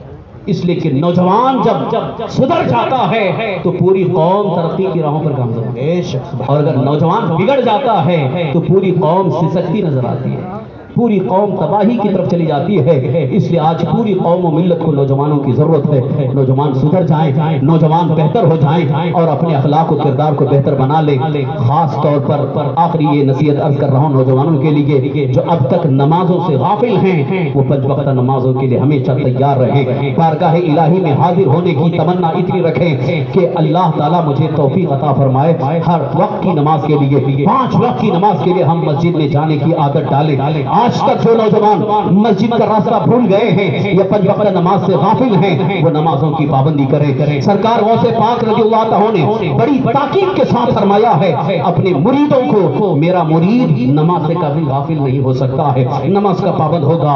اس لیے کہ نوجوان جب سدھر جاتا ہے تو پوری قوم ترقی کی راہوں پر گامزن ہوتی ہے، اور اگر نوجوان بگڑ جاتا ہے تو پوری قوم سسکتی نظر آتی ہے، پوری قوم تباہی کی طرف چلی جاتی ہے. اس لیے آج پوری قوم و ملت کو نوجوانوں کی ضرورت ہے. نوجوان سدھر جائیں، نوجوان بہتر ہو جائیں اور اپنے اخلاق و کردار کو بہتر بنا لیں. خاص طور پر آخری یہ نصیحت عرض کر رہا ہوں نوجوانوں کے لیے جو اب تک نمازوں سے غافل ہیں، وہ 5 وقتہ نمازوں کے لیے ہمیشہ تیار رہیں. بارگاہ الہی میں حاضر ہونے کی تمنا اتنی رکھیں کہ اللہ تعالیٰ مجھے توفیق عطا فرمائے ہر وقت کی نماز کے لیے، 5 وقت کی نماز کے لیے ہم مسجد میں جانے کی عادت ڈالیں. آج تک جو نوجوان مسجد کا راستہ بھول گئے ہیں یا 5 وقتہ نماز سے غافل ہیں، وہ نمازوں کی پابندی کریں. سرکار غوث پاک رضی اللہ عنہ نے بڑی تاکید کے ساتھ فرمایا ہے اپنے مریدوں کو، میرا مرید نماز سے کبھی غافل نہیں ہو سکتا ہے، نماز کا پابند ہوگا.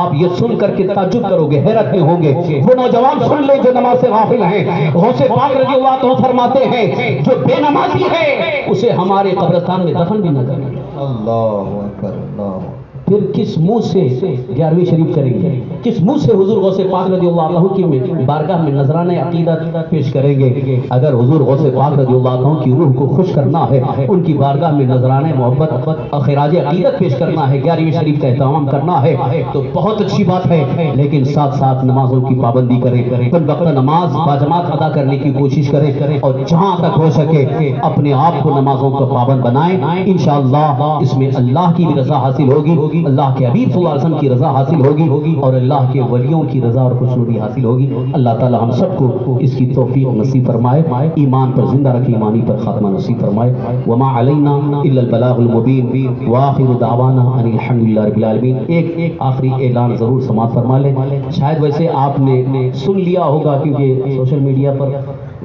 آپ یہ سن کر کے تعجب کرو گے، حیرت میں ہوں گے. وہ نوجوان سن لیں جو نماز سے غافل ہیں. غوث پاک رضی اللہ عنہ فرماتے ہیں جو بے نمازی ہے اسے ہمارے قبرستان میں دفن بھی نہ کریں. اللہ اکبر، اللہ. پھر کس منہ سے 11ویں شریف کریں گے؟ کس منہ سے حضور غوث پاک رضی اللہ عنہ کی بارگاہ میں نذرانہ عقیدت پیش کریں گے؟ اگر حضور غوث پاک رضی اللہ عنہ کی روح کو خوش کرنا ہے، ان کی بارگاہ میں نذرانہ محبت اور خراج عقیدت پیش کرنا ہے، 11ویں شریف کا اہتمام کرنا ہے تو بہت اچھی بات ہے. لیکن ساتھ ساتھ نمازوں کی پابندی کریں، 5 وقتہ نماز باجماعت ادا کرنے کی کوشش کریں اور جہاں تک ہو سکے اپنے آپ کو نمازوں کا پابند بنائیں. انشاءاللہ اس میں اللہ کی بھی رضا حاصل ہوگی، اللہ کے حبیب صلی اللہ علیہ وسلم کی رضا حاصل ہوگی اور اللہ کے ولیوں کی رضا اور خوشنودی حاصل ہوگی. اللہ تعالی ہم سب کو اس کی توفیق نصیب فرمائے، ایمان پر زندہ رکھے، ایمانی پر خاتمہ نصیب فرمائے. وما علینا الا البلاغ المبین واخر دعوانا ان الحمدللہ رب العالمین. ایک آخری اعلان ضرور سماعت فرما لیں. شاید ویسے آپ نے سن لیا ہوگا کیونکہ سوشل میڈیا پر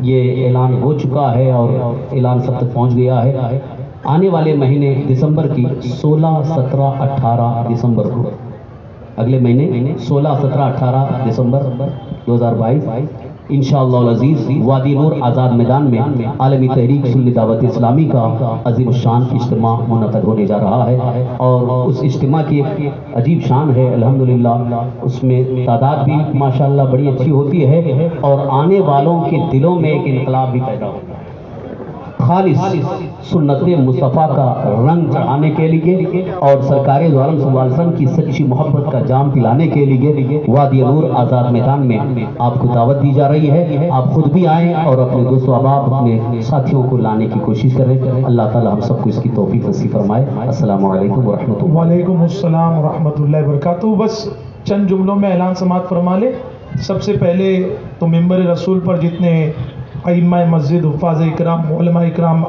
یہ اعلان ہو چکا ہے اور اعلان سب تک پہنچ گیا ہے. آنے والے مہینے دسمبر کی 16، 17، 18 دسمبر کو، اگلے مہینے 16، 17، 18 دسمبر 2022 انشاءاللہ العزیز وادی نور آزاد میدان میں عالمی تحریک سنی دعوت اسلامی کا عظیم الشان اجتماع منعقد ہونے جا رہا ہے. اور اس اجتماع کی ایک عجیب شان ہے الحمدللہ، اس میں تعداد بھی ماشاءاللہ بڑی اچھی ہوتی ہے اور آنے والوں کے دلوں میں ایک انقلاب بھی پیدا ہوتا ہے. خالص سنت مصطفیٰ کا رنگ چڑھانے کے لیے اور سرکار دو عالم صلی اللہ علیہ وسلم کی سچی محبت کا جام پلانے کے لیے وادی نور آزاد میدان میں آپ کو دعوت دی جا رہی ہے. آپ خود بھی آئیں اور اپنے دوست و احباب اپنے ساتھیوں کو لانے کی کوشش کریں. اللہ تعالی ہم سب کو اس کی توفیق نصیب فرمائے. السلام علیکم ورحمۃ اللہ. وعلیکم السلام ورحمۃ اللہ وبرکاتہ. بس چند جملوں میں اعلان سماعت فرما لے. سب سے پہلے تو ممبر رسول پر جتنے ائمہ مسجد، حفاظ اکرام، علماء اکرام